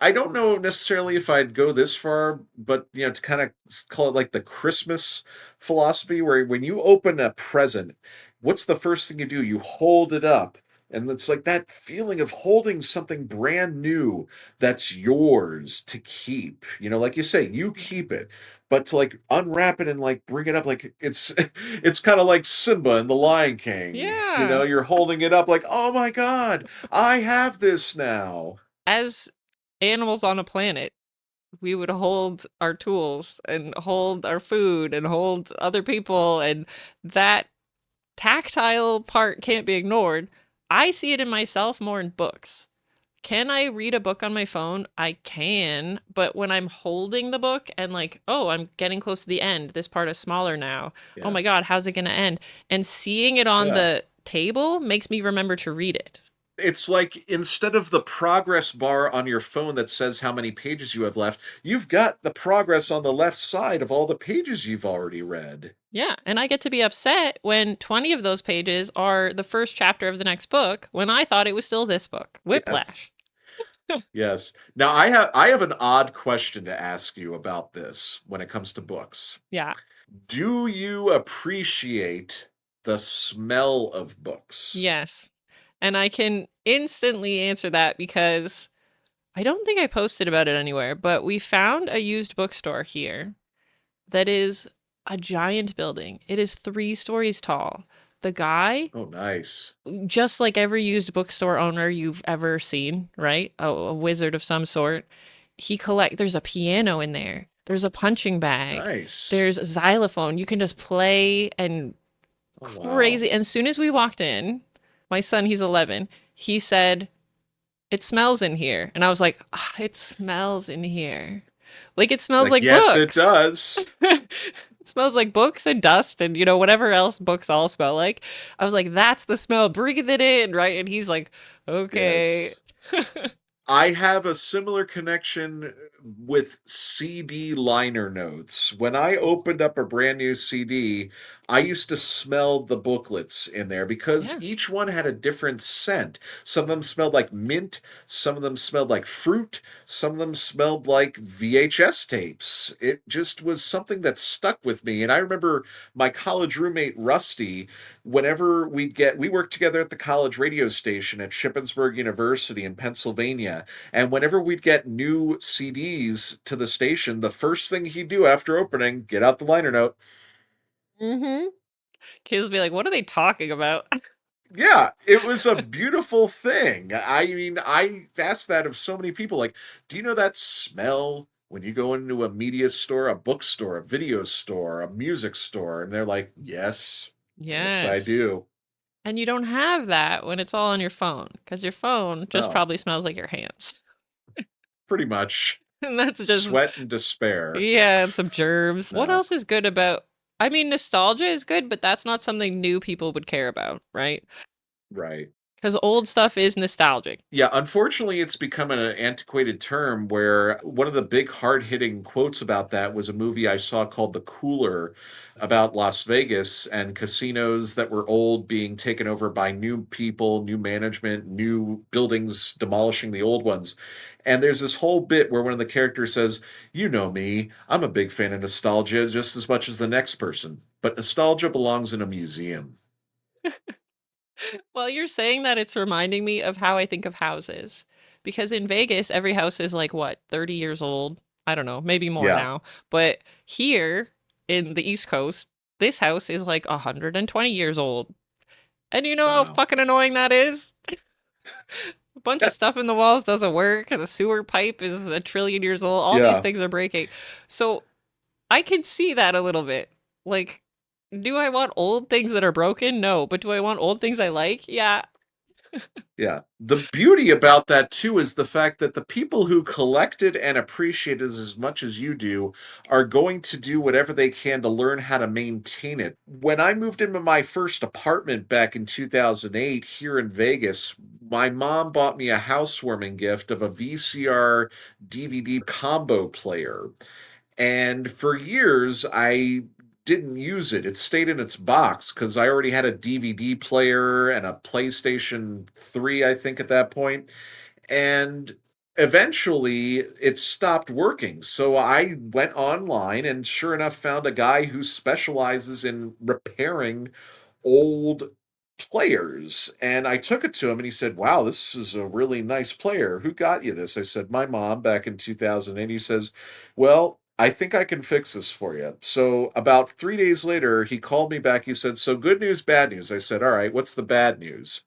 [SPEAKER 1] I don't know necessarily if I'd go this far, but to kind of call it like the Christmas philosophy, where when you open a present, what's the first thing you do? You hold it up. And it's like that feeling of holding something brand new that's yours to keep. Like you say, you keep it, but to like unwrap it and like bring it up like it's kind of like Simba and the Lion King.
[SPEAKER 2] Yeah.
[SPEAKER 1] You're holding it up like, "Oh my God, I have this now."
[SPEAKER 2] As animals on a planet, we would hold our tools and hold our food and hold other people, and that tactile part can't be ignored. I see it in myself more in books. Can I read a book on my phone? I can, but when I'm holding the book and like, oh, I'm getting close to the end, this part is smaller now. Oh
[SPEAKER 1] Yeah.
[SPEAKER 2] my God, how's it going to end? And seeing it on
[SPEAKER 1] Yeah.
[SPEAKER 2] the table makes me remember to read it.
[SPEAKER 1] It's like instead of the progress bar on your phone that says how many pages you have left, you've got the progress on the left side of all the pages you've already read.
[SPEAKER 2] Yeah, and I get to be upset when 20 of those pages are the first chapter of the next book when I thought it was still this book.
[SPEAKER 1] Yes.
[SPEAKER 2] Whiplash.
[SPEAKER 1] Yes. Now I have an odd question to ask you about this when it comes to books.
[SPEAKER 2] Yeah.
[SPEAKER 1] Do you appreciate the smell of books?
[SPEAKER 2] Yes. And I can instantly answer that because I don't think I posted about it anywhere, but we found a used bookstore here that is a giant building. It is 3 stories tall. The guy,
[SPEAKER 1] Oh, nice.
[SPEAKER 2] just like every used bookstore owner you've ever seen, right? A wizard of some sort. There's a piano in there. There's a punching bag.
[SPEAKER 1] Nice.
[SPEAKER 2] There's a xylophone. You can just play and
[SPEAKER 1] Oh, wow.
[SPEAKER 2] crazy. And as soon as we walked in, my son, he's 11, he said, "It smells in here." And I was like, ah, "It smells in here. Like it smells
[SPEAKER 1] Like,
[SPEAKER 2] like
[SPEAKER 1] yes, it
[SPEAKER 2] books."
[SPEAKER 1] does.
[SPEAKER 2] It smells like books and dust and whatever else books all smell like. I was like, "That's the smell. Breathe it in," right? And he's like, "Okay."
[SPEAKER 1] Yes. I have a similar connection with CD liner notes. When I opened up a brand new CD, I used to smell the booklets in there because
[SPEAKER 2] Yeah.
[SPEAKER 1] each one had a different scent. Some of them smelled like mint, some of them smelled like fruit, some of them smelled like VHS tapes. It just was something that stuck with me. And I remember my college roommate, Rusty, whenever we worked together at the college radio station at Shippensburg University in Pennsylvania, and whenever we'd get new CDs to the station, the first thing he'd do after opening, get out the liner note.
[SPEAKER 2] Mm-hmm. Kids will be like, "What are they talking about?"
[SPEAKER 1] Yeah, it was a beautiful thing. I mean, I asked that of so many people, like, do you know that smell when you go into a media store, a bookstore, a video store, a music store? And they're like, yes, yes, I
[SPEAKER 2] Yes.
[SPEAKER 1] do.
[SPEAKER 2] And you don't have that when it's all on your phone because your phone just
[SPEAKER 1] No,
[SPEAKER 2] probably smells like your hands.
[SPEAKER 1] pretty much.
[SPEAKER 2] And that's just,
[SPEAKER 1] Sweat and despair.
[SPEAKER 2] yeah, and some germs. What
[SPEAKER 1] No,
[SPEAKER 2] else is good about, I mean, nostalgia is good, but that's not something new people would care about, right?
[SPEAKER 1] right.
[SPEAKER 2] Because old stuff is nostalgic.
[SPEAKER 1] Yeah, unfortunately, it's become an antiquated term where one of the big hard hitting quotes about that was a movie I saw called The Cooler about Las Vegas and casinos that were old being taken over by new people, new management, new buildings demolishing the old ones. And there's this whole bit where one of the characters says, "You know me, I'm a big fan of nostalgia just as much as the next person, but nostalgia belongs in a museum."
[SPEAKER 2] Well, you're saying that, it's reminding me of how I think of houses. Because in Vegas, every house is like, what, 30 years old? I don't know, maybe more
[SPEAKER 1] Yeah.
[SPEAKER 2] now. But here in the East Coast, this house is like 120 years old. And you know how
[SPEAKER 1] Wow.
[SPEAKER 2] fucking annoying that is? A bunch of stuff in the walls doesn't work. The sewer pipe is 1 trillion years old. All these
[SPEAKER 1] Yeah.
[SPEAKER 2] things are breaking. So I can see that a little bit. Like, do I want old things that are broken? No. But do I want old things I like? Yeah.
[SPEAKER 1] Yeah. The beauty about that too is the fact that the people who collected and appreciate it as much as you do are going to do whatever they can to learn how to maintain it. When I moved into my first apartment back in 2008 here in Vegas, my mom bought me a housewarming gift of a VCR DVD combo player. And for years, I didn't use it. It stayed in its box because I already had a DVD player and a PlayStation 3, I think, at that point. And eventually it stopped working. So I went online and sure enough found a guy who specializes in repairing old players. And I took it to him and he said, "Wow, this is a really nice player. Who got you this?" I said, "My mom back in 2008." He says, "Well, I think I can fix this for you." So about 3 days later, he called me back. He said, "So good news, bad news." I said, "All right, what's the bad news?"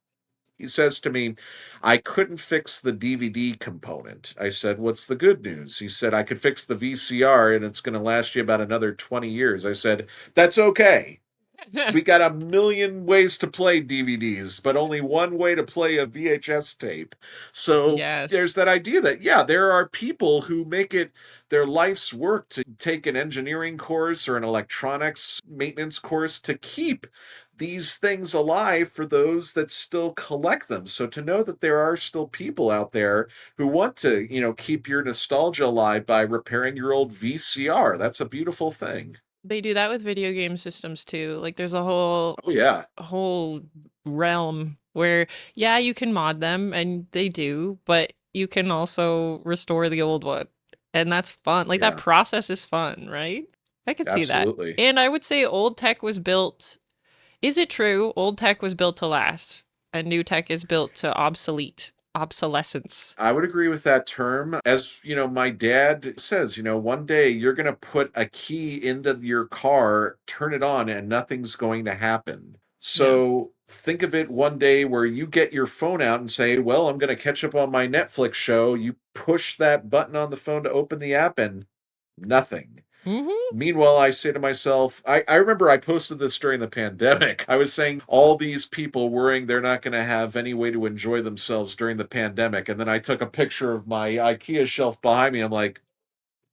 [SPEAKER 1] He says to me, "I couldn't fix the DVD component." I said, "What's the good news?" He said, "I could fix the VCR and it's going to last you about another 20 years. I said, "That's okay. We got a million ways to play DVDs, but only one way to play a VHS tape." So
[SPEAKER 2] Yes.
[SPEAKER 1] there's that idea that, yeah, there are people who make it their life's work to take an engineering course or an electronics maintenance course to keep these things alive for those that still collect them. So to know that there are still people out there who want to, keep your nostalgia alive by repairing your old VCR, that's a beautiful thing.
[SPEAKER 2] They do that with video game systems too. Like there's a whole
[SPEAKER 1] Oh, yeah.
[SPEAKER 2] whole realm where yeah, you can mod them and they do, but you can also restore the old one. And that's fun. Like that
[SPEAKER 1] Yeah,
[SPEAKER 2] process is fun, right? I could see that.
[SPEAKER 1] absolutely.
[SPEAKER 2] And I would say old tech was built. Is it true old tech was built to last and new tech is built to obsolescence?
[SPEAKER 1] I would agree with that term. As my dad says, one day you're going to put a key into your car, turn it on, and nothing's going to happen.
[SPEAKER 2] Yeah.
[SPEAKER 1] So think of it one day where you get your phone out and say, "Well, I'm going to catch up on my Netflix show." You push that button on the phone to open the app, and nothing.
[SPEAKER 2] Mhm.
[SPEAKER 1] Meanwhile, I say to myself, I remember I posted this during the pandemic. I was saying all these people worrying they're not going to have any way to enjoy themselves during the pandemic. And then I took a picture of my IKEA shelf behind me. I'm like,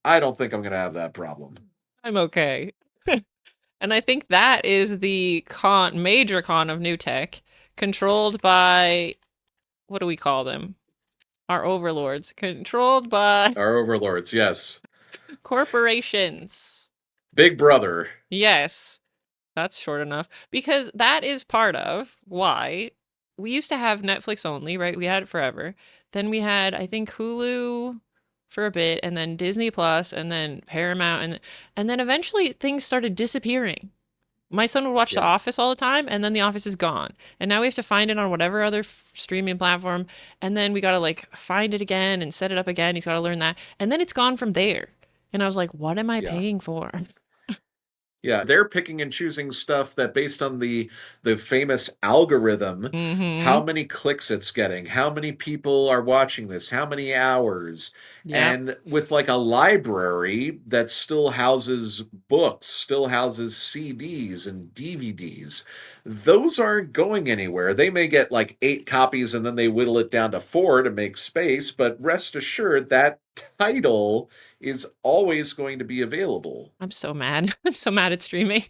[SPEAKER 1] I don't think I'm going to have that problem.
[SPEAKER 2] I'm okay. And I think that is the major con of new tech, controlled by, what do we call them? Our overlords, controlled by
[SPEAKER 1] Our overlords, yes.
[SPEAKER 2] corporations.
[SPEAKER 1] Big brother.
[SPEAKER 2] Yes, that's short enough. Because that is part of why we used to have Netflix only, right? We had it forever. Then we had, I think, Hulu for a bit, and then Disney Plus, and then Paramount, and then eventually things started disappearing. My son would watch The
[SPEAKER 1] Yeah.
[SPEAKER 2] Office all the time, and then The Office is gone. And now we have to find it on whatever other streaming platform, and then we gotta like find it again and set it up again. He's gotta learn that, and then it's gone from there. And I was like, what am I
[SPEAKER 1] Yeah.
[SPEAKER 2] paying for?
[SPEAKER 1] Yeah, they're picking and choosing stuff that based on the famous algorithm,
[SPEAKER 2] Mm-hmm.
[SPEAKER 1] how many clicks it's getting, how many people are watching this, how many hours.
[SPEAKER 2] Yep.
[SPEAKER 1] And with like a library that still houses books, still houses CDs and DVDs, those aren't going anywhere. They may get like 8 copies and then they whittle it down to 4 to make space, but rest assured that title is always going to be available.
[SPEAKER 2] I'm so mad. I'm so mad at streaming.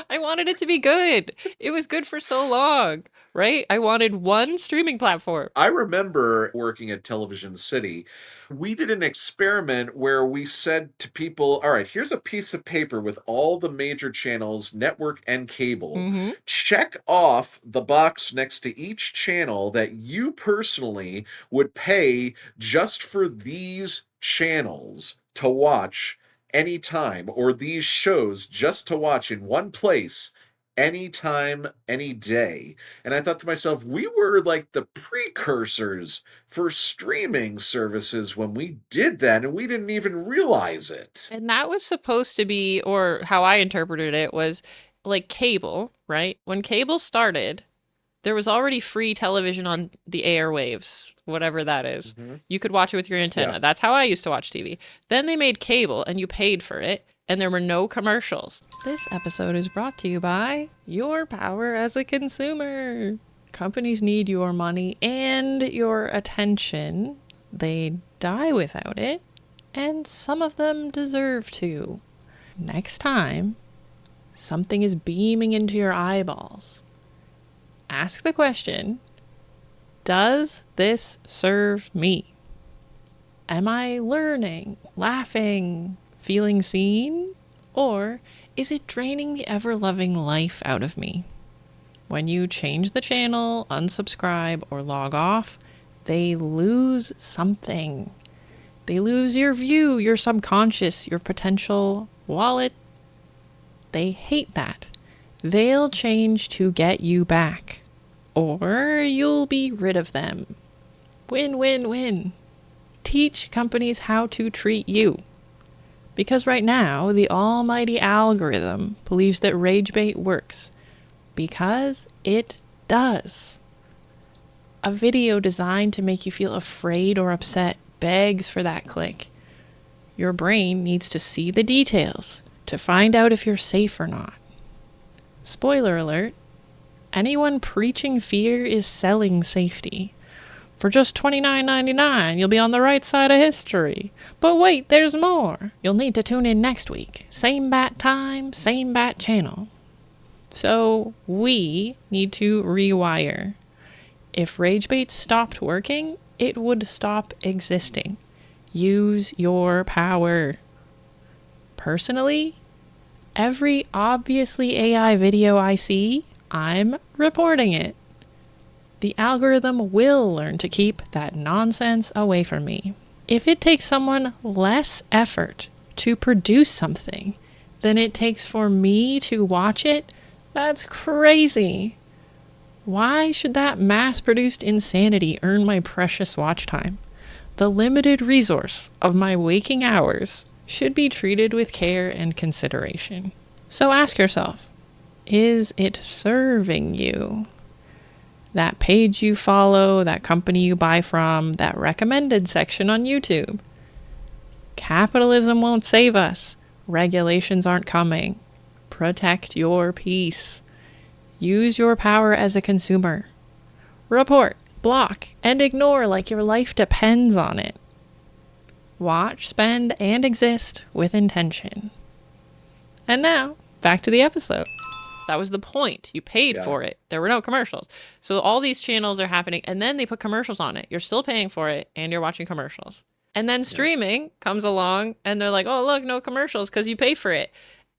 [SPEAKER 2] I wanted it to be good. It was good for so long, right? I wanted one streaming platform.
[SPEAKER 1] I remember working at Television City. We did an experiment where we said to people, "All right, here's a piece of paper with all the major channels, network and cable.
[SPEAKER 2] Mm-hmm.
[SPEAKER 1] Check off the box next to each channel that you personally would pay just for these channels to watch anytime, or these shows just to watch in one place anytime, any day." And I thought to myself, we were like the precursors for streaming services when we did that, and we didn't even realize it.
[SPEAKER 2] And that was supposed to be, or how I interpreted it was like cable, right? When cable started, there was already free television on the airwaves, whatever that is.
[SPEAKER 1] Hmm.
[SPEAKER 2] You could watch it with your
[SPEAKER 1] Yeah.
[SPEAKER 2] antenna. That's how I used to watch TV. Then they made cable and you paid for it, and there were no commercials. This episode is brought to you by your power as a consumer. Companies need your money and your attention. They die without it, and some of them deserve to. Next time something is beaming into your eyeballs, ask the question, does this serve me? Am I learning, laughing, feeling seen? Or is it draining the ever-loving life out of me? When you change the channel, unsubscribe, or log off, they lose something. They lose your view, your subconscious, your potential wallet. They hate that. They'll change to get you back, or you'll be rid of them. Win, win, win. Teach companies how to treat you. Because right now, the almighty algorithm believes that rage bait works. Because it does. A video designed to make you feel afraid or upset begs for that click. Your brain needs to see the details to find out if you're safe or not. Spoiler alert, anyone preaching fear is selling safety. For just $29.99, you'll be on the right side of history. But wait, there's more. You'll need to tune in next week. Same bat time, same bat channel. So we need to rewire. If RageBait stopped working, it would stop existing. Use your power. Personally, every obviously AI video I see, I'm reporting it. The algorithm will learn to keep that nonsense away from me. If it takes someone less effort to produce something than it takes for me to watch it, that's crazy. Why should that mass-produced insanity earn my precious watch time? The limited resource of my waking hours should be treated with care and consideration. So ask yourself, is it serving you? That page you follow, that company you buy from, that recommended section on YouTube. Capitalism won't save us. Regulations aren't coming. Protect your peace. Use your power as a consumer. Report, block, and ignore like your life depends on it. Watch, spend, and exist with intention. And now, back to the episode. That was the point. You paid for it. There were no commercials. So all these channels are happening, and then they put commercials on it. You're still paying for it, and you're watching commercials. And then streaming comes along, and they're like, oh, look, no commercials because you pay for it.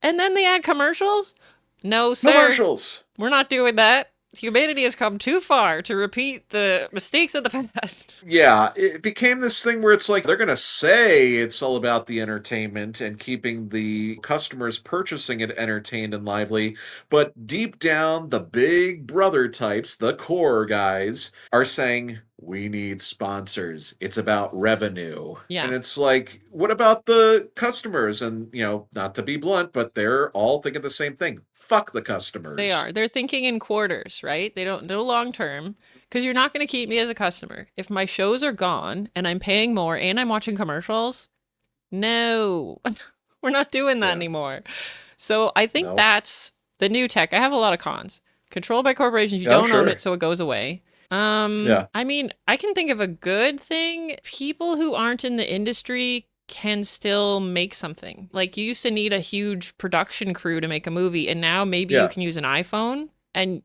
[SPEAKER 2] And then they add commercials? No, sir.
[SPEAKER 1] Commercials!
[SPEAKER 2] We're not doing that. Humanity has come too far to repeat the mistakes of the past.
[SPEAKER 1] Yeah, it became this thing where it's like they're going to say it's all about the entertainment and keeping the customers purchasing it entertained and lively, but deep down, the big brother types, the core guys, are saying, we need sponsors. It's about revenue.
[SPEAKER 2] Yeah.
[SPEAKER 1] And it's like, what about the customers? And, not to be blunt, but they're all thinking the same thing. Fuck the customers.
[SPEAKER 2] They are. They're thinking in quarters, right? They don't know long term. Because you're not going to keep me as a customer. If my shows are gone and I'm paying more and I'm watching commercials, no, we're not doing that anymore. So I think that's the new tech. I have a lot of cons. Controlled by corporations, you don't own it, so it goes away. I mean, I can think of a good thing. People who aren't in the industry can still make something. Like, you used to need a huge production crew to make a movie, and now maybe you can use an iPhone. And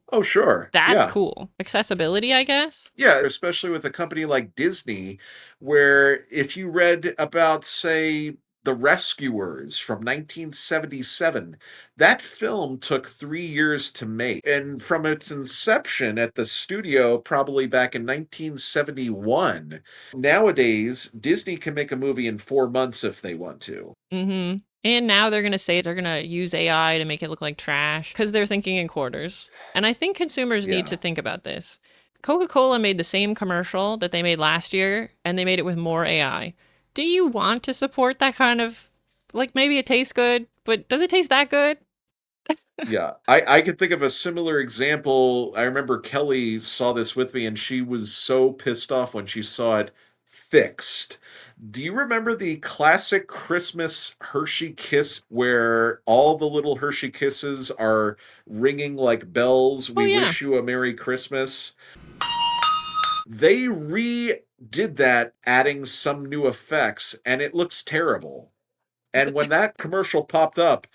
[SPEAKER 2] that's cool. Accessibility, I guess.
[SPEAKER 1] Yeah, especially with a company like Disney, where if you read about, say, The Rescuers from 1977, that film took 3 years to make. And from its inception at the studio, probably back in 1971, nowadays, Disney can make a movie in 4 months if they want to.
[SPEAKER 2] Mm-hmm. And now they're going to say they're going to use AI to make it look like trash because they're thinking in quarters. And I think consumers need to think about this. Coca-Cola made the same commercial that they made last year, and they made it with more AI. Do you want to support that kind of, like, maybe it tastes good, but does it taste that good?
[SPEAKER 1] Yeah, I could think of a similar example. I remember Kelly saw this with me, and she was so pissed off when she saw it fixed Do you remember the classic Christmas Hershey Kiss where all the little Hershey Kisses are ringing like bells?
[SPEAKER 2] Oh
[SPEAKER 1] We
[SPEAKER 2] yeah.
[SPEAKER 1] wish you a Merry Christmas. They redid that, adding some new effects, and it looks terrible. And when that commercial popped up,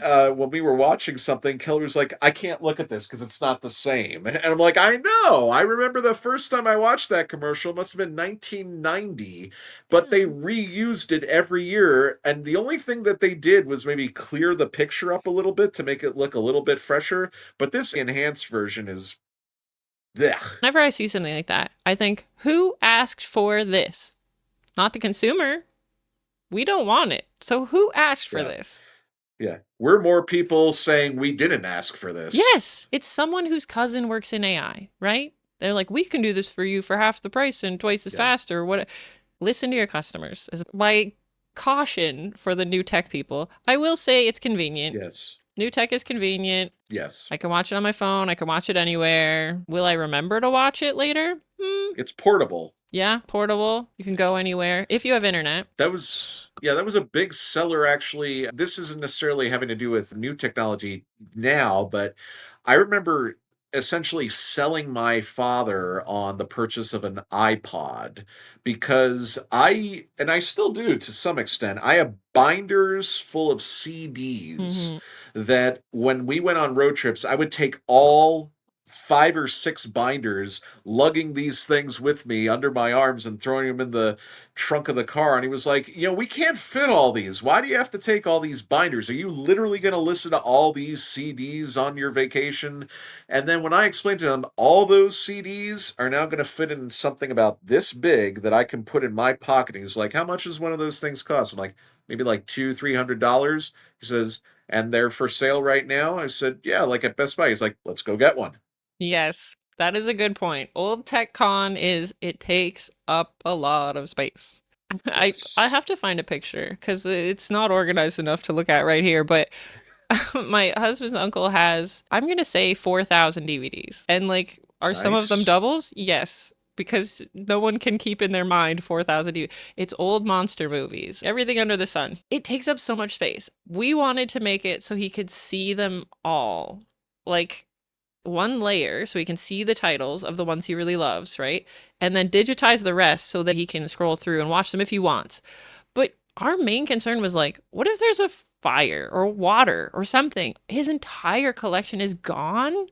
[SPEAKER 1] when we were watching something, Kelly was like, I can't look at this because it's not the same. And I'm like, I know. I remember the first time I watched that commercial, it must have been 1990, but they
[SPEAKER 2] Damn.
[SPEAKER 1] reused it every year. And the only thing that they did was maybe clear the picture up a little bit to make it look a little bit fresher. But this enhanced version is, blech.
[SPEAKER 2] Whenever I see something like that, I think, who asked for this? Not the consumer. We don't want it. So who asked for
[SPEAKER 1] Yeah.
[SPEAKER 2] this?
[SPEAKER 1] Yeah. We're more people saying we didn't ask for this.
[SPEAKER 2] Yes, it's someone whose cousin works in AI, right? They're like, we can do this for you for half the price and twice as
[SPEAKER 1] Yeah.
[SPEAKER 2] fast or what. Listen to your customers. Is my caution for the new tech people. I will say it's convenient.
[SPEAKER 1] Yes.
[SPEAKER 2] New tech is convenient.
[SPEAKER 1] Yes.
[SPEAKER 2] I can watch it on my phone. I can watch it anywhere. Will I remember to watch it later?
[SPEAKER 1] It's portable.
[SPEAKER 2] Yeah, portable. You can go anywhere if you have internet.
[SPEAKER 1] That was a big seller actually. This isn't necessarily having to do with new technology now, but I remember essentially selling my father on the purchase of an iPod because I still do to some extent. I have binders full of CDs
[SPEAKER 2] Mm-hmm.
[SPEAKER 1] that when we went on road trips, I would take all 5 or 6 binders, lugging these things with me under my arms and throwing them in the trunk of the car. And he was like, we can't fit all these. Why do you have to take all these binders? Are you literally going to listen to all these CDs on your vacation? And then when I explained to him, all those CDs are now going to fit in something about this big that I can put in my pocket. And he's like, how much does one of those things cost? I'm like, maybe like $200-300. He says, and they're for sale right now. I said, yeah, like at Best Buy. He's like, let's go get one.
[SPEAKER 2] Yes, that is a good point. Old Tech Con is it takes up a lot of space. I
[SPEAKER 1] Yes.
[SPEAKER 2] have to find a picture because it's not organized enough to look at right here, but my husband's uncle has, I'm gonna say 4,000 DVDs. And like, are some of them
[SPEAKER 1] Nice.
[SPEAKER 2] doubles? Yes. Because no one can keep in their mind 4,000 DVDs. It's old monster movies, everything under the sun. It takes up so much space. We wanted to make it so he could see them all. Like, one layer so he can see the titles of the ones he really loves, right? And then digitize the rest so that he can scroll through and watch them if he wants. But our main concern was like, what if there's a fire or water or something? His entire collection is gone?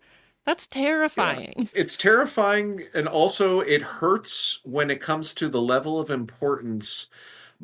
[SPEAKER 2] That's
[SPEAKER 1] Yeah.
[SPEAKER 2] terrifying.
[SPEAKER 1] It's terrifying, and also it hurts when it comes to the level of importance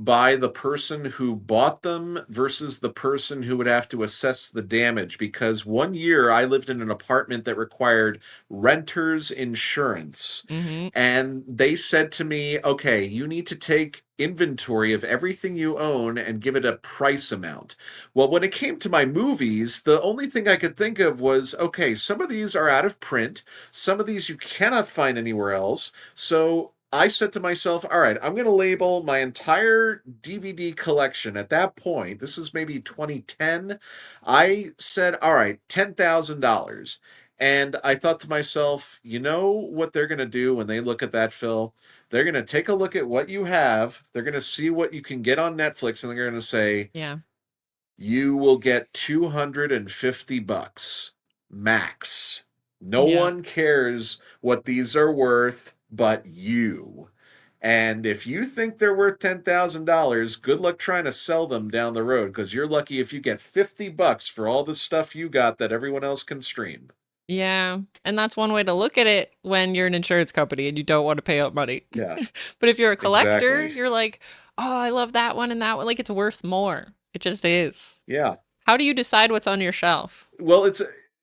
[SPEAKER 1] by the person who bought them versus the person who would have to assess the damage. Because one year I lived in an apartment that required renter's insurance.
[SPEAKER 2] Mm-hmm.
[SPEAKER 1] And they said to me, okay, you need to take inventory of everything you own and give it a price amount. Well, when it came to my movies, the only thing I could think of was, okay, some of these are out of print, some of these you cannot find anywhere else. So I said to myself, all right, I'm going to label my entire DVD collection at that point. This is maybe 2010. I said, all right, $10,000. And I thought to myself, you know what they're going to do when they look at that, Phil? They're going to take a look at what you have. They're going to see what you can get on Netflix, and they're going to say,
[SPEAKER 2] Yeah.
[SPEAKER 1] you will get $250 max. No
[SPEAKER 2] Yeah.
[SPEAKER 1] one cares what these are worth but you. And if you think they're worth $10,000, good luck trying to sell them down the road because you're lucky if you get $50 for all the stuff you got that everyone else can stream.
[SPEAKER 2] Yeah. And that's one way to look at it when you're an insurance company and you don't want to pay out money.
[SPEAKER 1] Yeah,
[SPEAKER 2] But if you're a collector,
[SPEAKER 1] exactly.
[SPEAKER 2] you're like, oh, I love that one and that one. Like, it's worth more. It just is.
[SPEAKER 1] Yeah.
[SPEAKER 2] How do you decide what's on your shelf?
[SPEAKER 1] Well,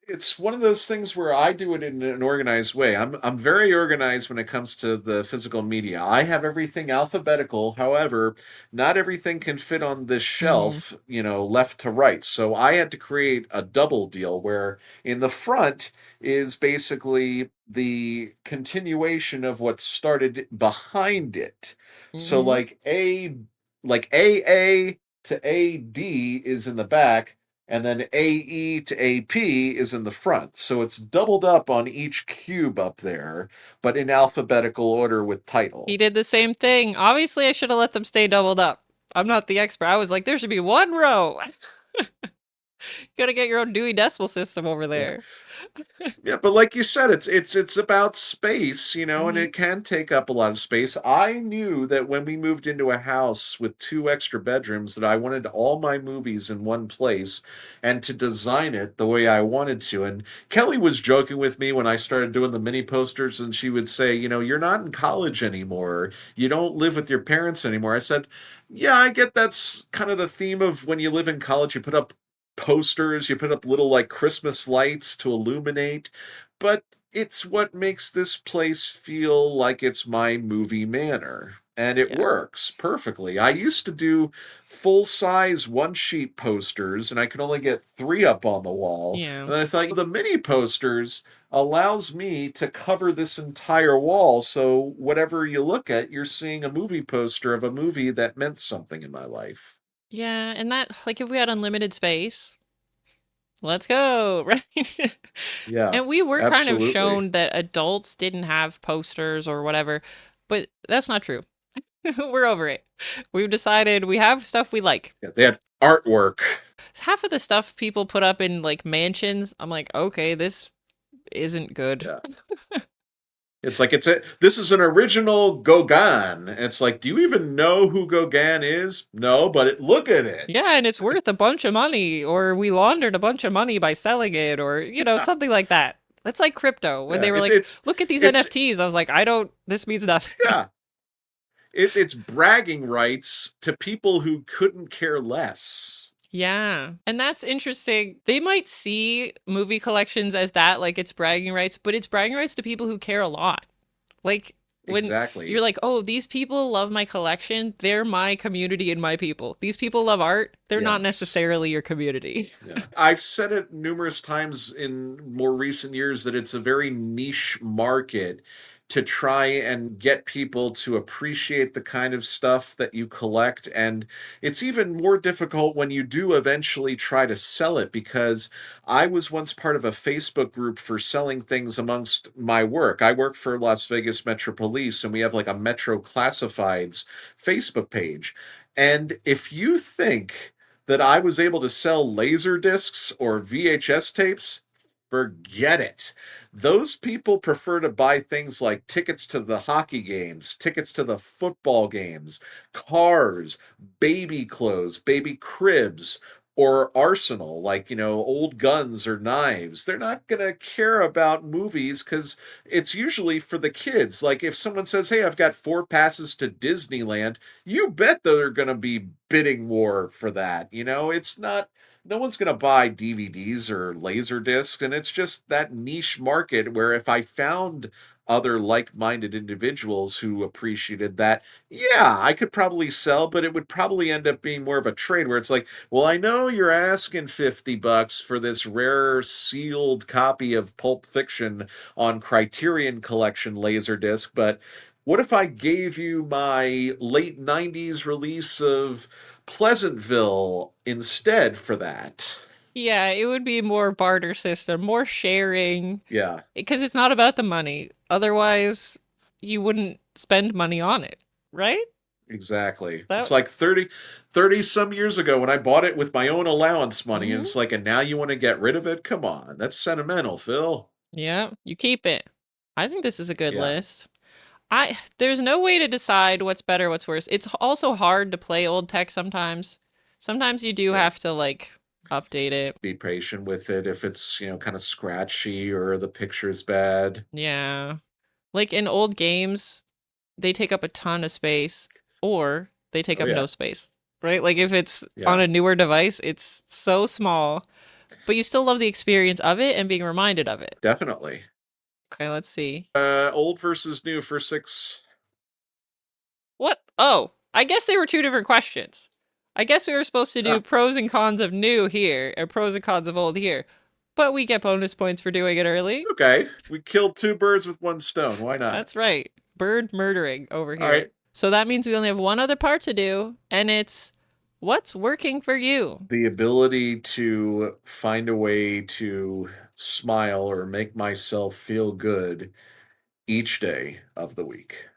[SPEAKER 1] it's one of those things where I do it in an organized way. I'm very organized when it comes to the physical media. I have everything alphabetical. However, not everything can fit on this
[SPEAKER 2] Mm-hmm.
[SPEAKER 1] shelf, left to right. So I had to create a double deal where in the front is basically the continuation of what started behind it. So
[SPEAKER 2] Mm-hmm.
[SPEAKER 1] like AA to AD is in the back. and then AE to AP is in the front. So it's doubled up on each cube up there, but in alphabetical order with
[SPEAKER 2] He
[SPEAKER 1] title.
[SPEAKER 2] did the same thing. Obviously, I should have let them stay doubled up. I'm not the expert. I was like, there should be one row. You gotta get your own Dewey Decimal System over
[SPEAKER 1] Yeah.
[SPEAKER 2] there.
[SPEAKER 1] Yeah, but like you said, it's about space, and
[SPEAKER 2] Mm-hmm.
[SPEAKER 1] it can take up a lot of space. I knew that when we moved into a house with two extra bedrooms that I wanted all my movies in one place and to design it the way I wanted to. And Kelly was joking with me when I started doing the mini posters, and she would say, you're not in college anymore. You don't live with your parents anymore. I said, yeah, I get that's kind of the theme of when you live in college, you put up posters, you put up little like Christmas lights to illuminate, but it's what makes this place feel like it's my movie manor. And it
[SPEAKER 2] Yeah.
[SPEAKER 1] works perfectly. I used to do full size one sheet posters, and I could only get three up on the wall.
[SPEAKER 2] Yeah.
[SPEAKER 1] And then I thought the mini posters allows me to cover this entire wall. So whatever you look at, you're seeing a movie poster of a movie that meant something in my life.
[SPEAKER 2] Yeah, and that, like, if we had unlimited space, let's go, right?
[SPEAKER 1] Yeah,
[SPEAKER 2] And we were kind of
[SPEAKER 1] absolutely.
[SPEAKER 2] shown that adults didn't have posters or whatever, but that's not true. We're over it. We've decided we have stuff we like.
[SPEAKER 1] Yeah, they had artwork.
[SPEAKER 2] Half of the stuff people put up in like mansions, I'm like, okay, this isn't good.
[SPEAKER 1] Yeah. It's like this is an original Gauguin. It's like, do you even know who Gauguin is? No, but look at
[SPEAKER 2] Yeah,
[SPEAKER 1] it.
[SPEAKER 2] and it's worth a bunch of money, or we laundered a bunch of money by selling it, or,
[SPEAKER 1] Yeah,
[SPEAKER 2] something like that. That's like crypto. When
[SPEAKER 1] yeah.
[SPEAKER 2] they were
[SPEAKER 1] It's
[SPEAKER 2] like,
[SPEAKER 1] it's
[SPEAKER 2] look at these
[SPEAKER 1] it's
[SPEAKER 2] NFTs, I was like, this means nothing.
[SPEAKER 1] yeah. It's bragging rights to people who couldn't care less.
[SPEAKER 2] Yeah. And that's interesting. They might see movie collections as that, like it's bragging rights, but it's bragging rights to people who care a lot. Like when you're
[SPEAKER 1] Exactly.
[SPEAKER 2] like, oh, these people love my collection, they're my community and my people. These people love art, they're not
[SPEAKER 1] Yes.
[SPEAKER 2] necessarily your community.
[SPEAKER 1] Yeah. I've said it numerous times in more recent years that it's a very niche market to try and get people to appreciate the kind of stuff that you collect. And it's even more difficult when you do eventually try to sell it, because I was once part of a Facebook group for selling things amongst my work. I work for Las Vegas Metro Police, and we have like a Metro Classifieds Facebook page. And if you think that I was able to sell laser discs or VHS tapes, forget it. Those people prefer to buy things like tickets to the hockey games, tickets to the football games, cars, baby clothes, baby cribs, or arsenal, like, old guns or knives. They're not going to care about movies because it's usually for the kids. Like if someone says, hey, I've got 4 passes to Disneyland, you bet they're going to be bidding war for that. It's not, no one's going to buy DVDs or laser discs. And it's just that niche market where if I found other like-minded individuals who appreciated that, yeah, I could probably sell, but it would probably end up being more of a trade where it's like, well, I know you're asking $50 for this rare sealed copy of Pulp Fiction on Criterion Collection Laserdisc, but what if I gave you my late 90s release of Pleasantville instead for that?
[SPEAKER 2] Yeah, it would be more barter system, more sharing,
[SPEAKER 1] Yeah,
[SPEAKER 2] because it's not about the money. Otherwise, you wouldn't spend money on it, right?
[SPEAKER 1] exactly. It's
[SPEAKER 2] That
[SPEAKER 1] like 30 some years ago when I bought it with my own allowance money, and
[SPEAKER 2] mhm.
[SPEAKER 1] it's like, and now you want to get rid of it? Come on, that's sentimental, Phil.
[SPEAKER 2] Yeah, you keep it. I think this is a good
[SPEAKER 1] Yeah,
[SPEAKER 2] list. I There's no way to decide what's better, what's worse. It's also hard to play old tech sometimes. Sometimes you do
[SPEAKER 1] yeah.
[SPEAKER 2] have to like update it.
[SPEAKER 1] Be patient with it if it's, kind of scratchy or the picture's bad.
[SPEAKER 2] Yeah. Like in old games, they take up a ton of space or they take
[SPEAKER 1] Oh,
[SPEAKER 2] up no
[SPEAKER 1] yeah.
[SPEAKER 2] space. Right? Like if it's on
[SPEAKER 1] Yeah,
[SPEAKER 2] a newer device, it's so small, but you still love the experience of it and being reminded of it.
[SPEAKER 1] definitely.
[SPEAKER 2] Okay, let's see.
[SPEAKER 1] Old versus new for six.
[SPEAKER 2] What? Oh, I guess they were two different questions. I guess we were supposed to do
[SPEAKER 1] Ah,
[SPEAKER 2] pros and cons of new here and pros and cons of old here. But we get bonus points for doing it early.
[SPEAKER 1] okay. We killed two birds with one stone. Why not?
[SPEAKER 2] That's right. Bird murdering over
[SPEAKER 1] All
[SPEAKER 2] here.
[SPEAKER 1] right.
[SPEAKER 2] So that means we only have one other part to do, and it's What's working for you?
[SPEAKER 1] The ability to find a way to smile or make myself feel good each day of the week.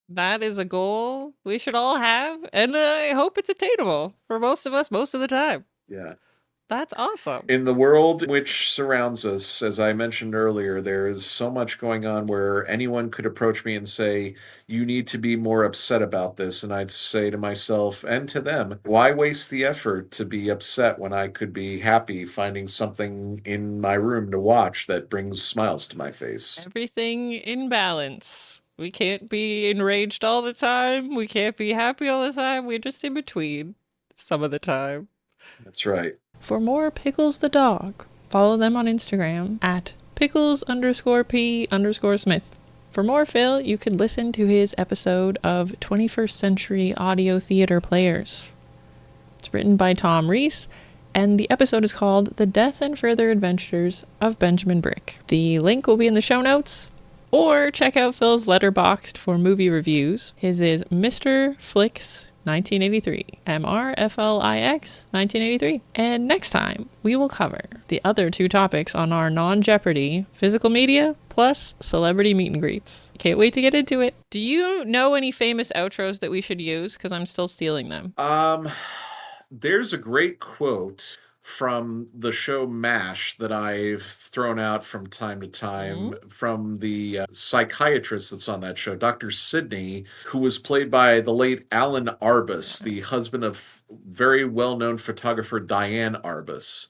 [SPEAKER 2] That is a goal we should all have, and I hope it's attainable for most of us most of the time.
[SPEAKER 1] Yeah.
[SPEAKER 2] That's awesome.
[SPEAKER 1] In the world which surrounds us, as I mentioned earlier, there is so much going on where anyone could approach me and say, you need to be more upset about this. And I'd say to myself and to them, why waste the effort to be upset when I could be happy finding something in my room to watch that brings smiles to my face?
[SPEAKER 2] Everything in balance. We can't be enraged all the time. We can't be happy all the time. We're just in between some of the time.
[SPEAKER 1] That's right.
[SPEAKER 2] For more Pickles the Dog, follow them on Instagram at pickles_p_smith. For more Phil, you could listen to his episode of 21st Century Audio Theater Players. It's written by Tom Reese, and the episode is called The Death and Further Adventures of Benjamin Brick. The link will be in the show notes, or check out Phil's Letterboxd for movie reviews. His is Mr. Flicks 1983. MRFLIX 1983. And next time, we will cover the other two topics on our non-Jeopardy: physical media plus celebrity meet and greets. Can't wait to get into it. Do you know any famous outros that we should use? Because I'm still stealing them.
[SPEAKER 1] There's a great quote from the show MASH that I've thrown out from time to time from the psychiatrist that's on that show, Dr. Sidney, who was played by the late Alan Arbus, the husband of very well-known photographer Diane Arbus.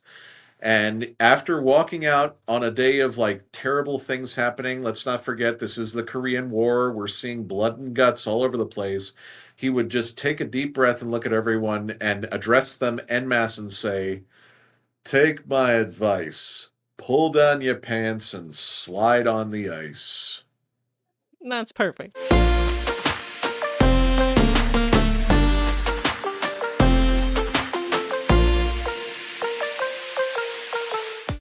[SPEAKER 1] And after walking out on a day of like terrible things happening, let's not forget this is the Korean War. We're seeing blood and guts all over the place. He would just take a deep breath and look at everyone and address them en masse and say, take my advice. Pull down your pants and slide on the ice.
[SPEAKER 2] That's perfect.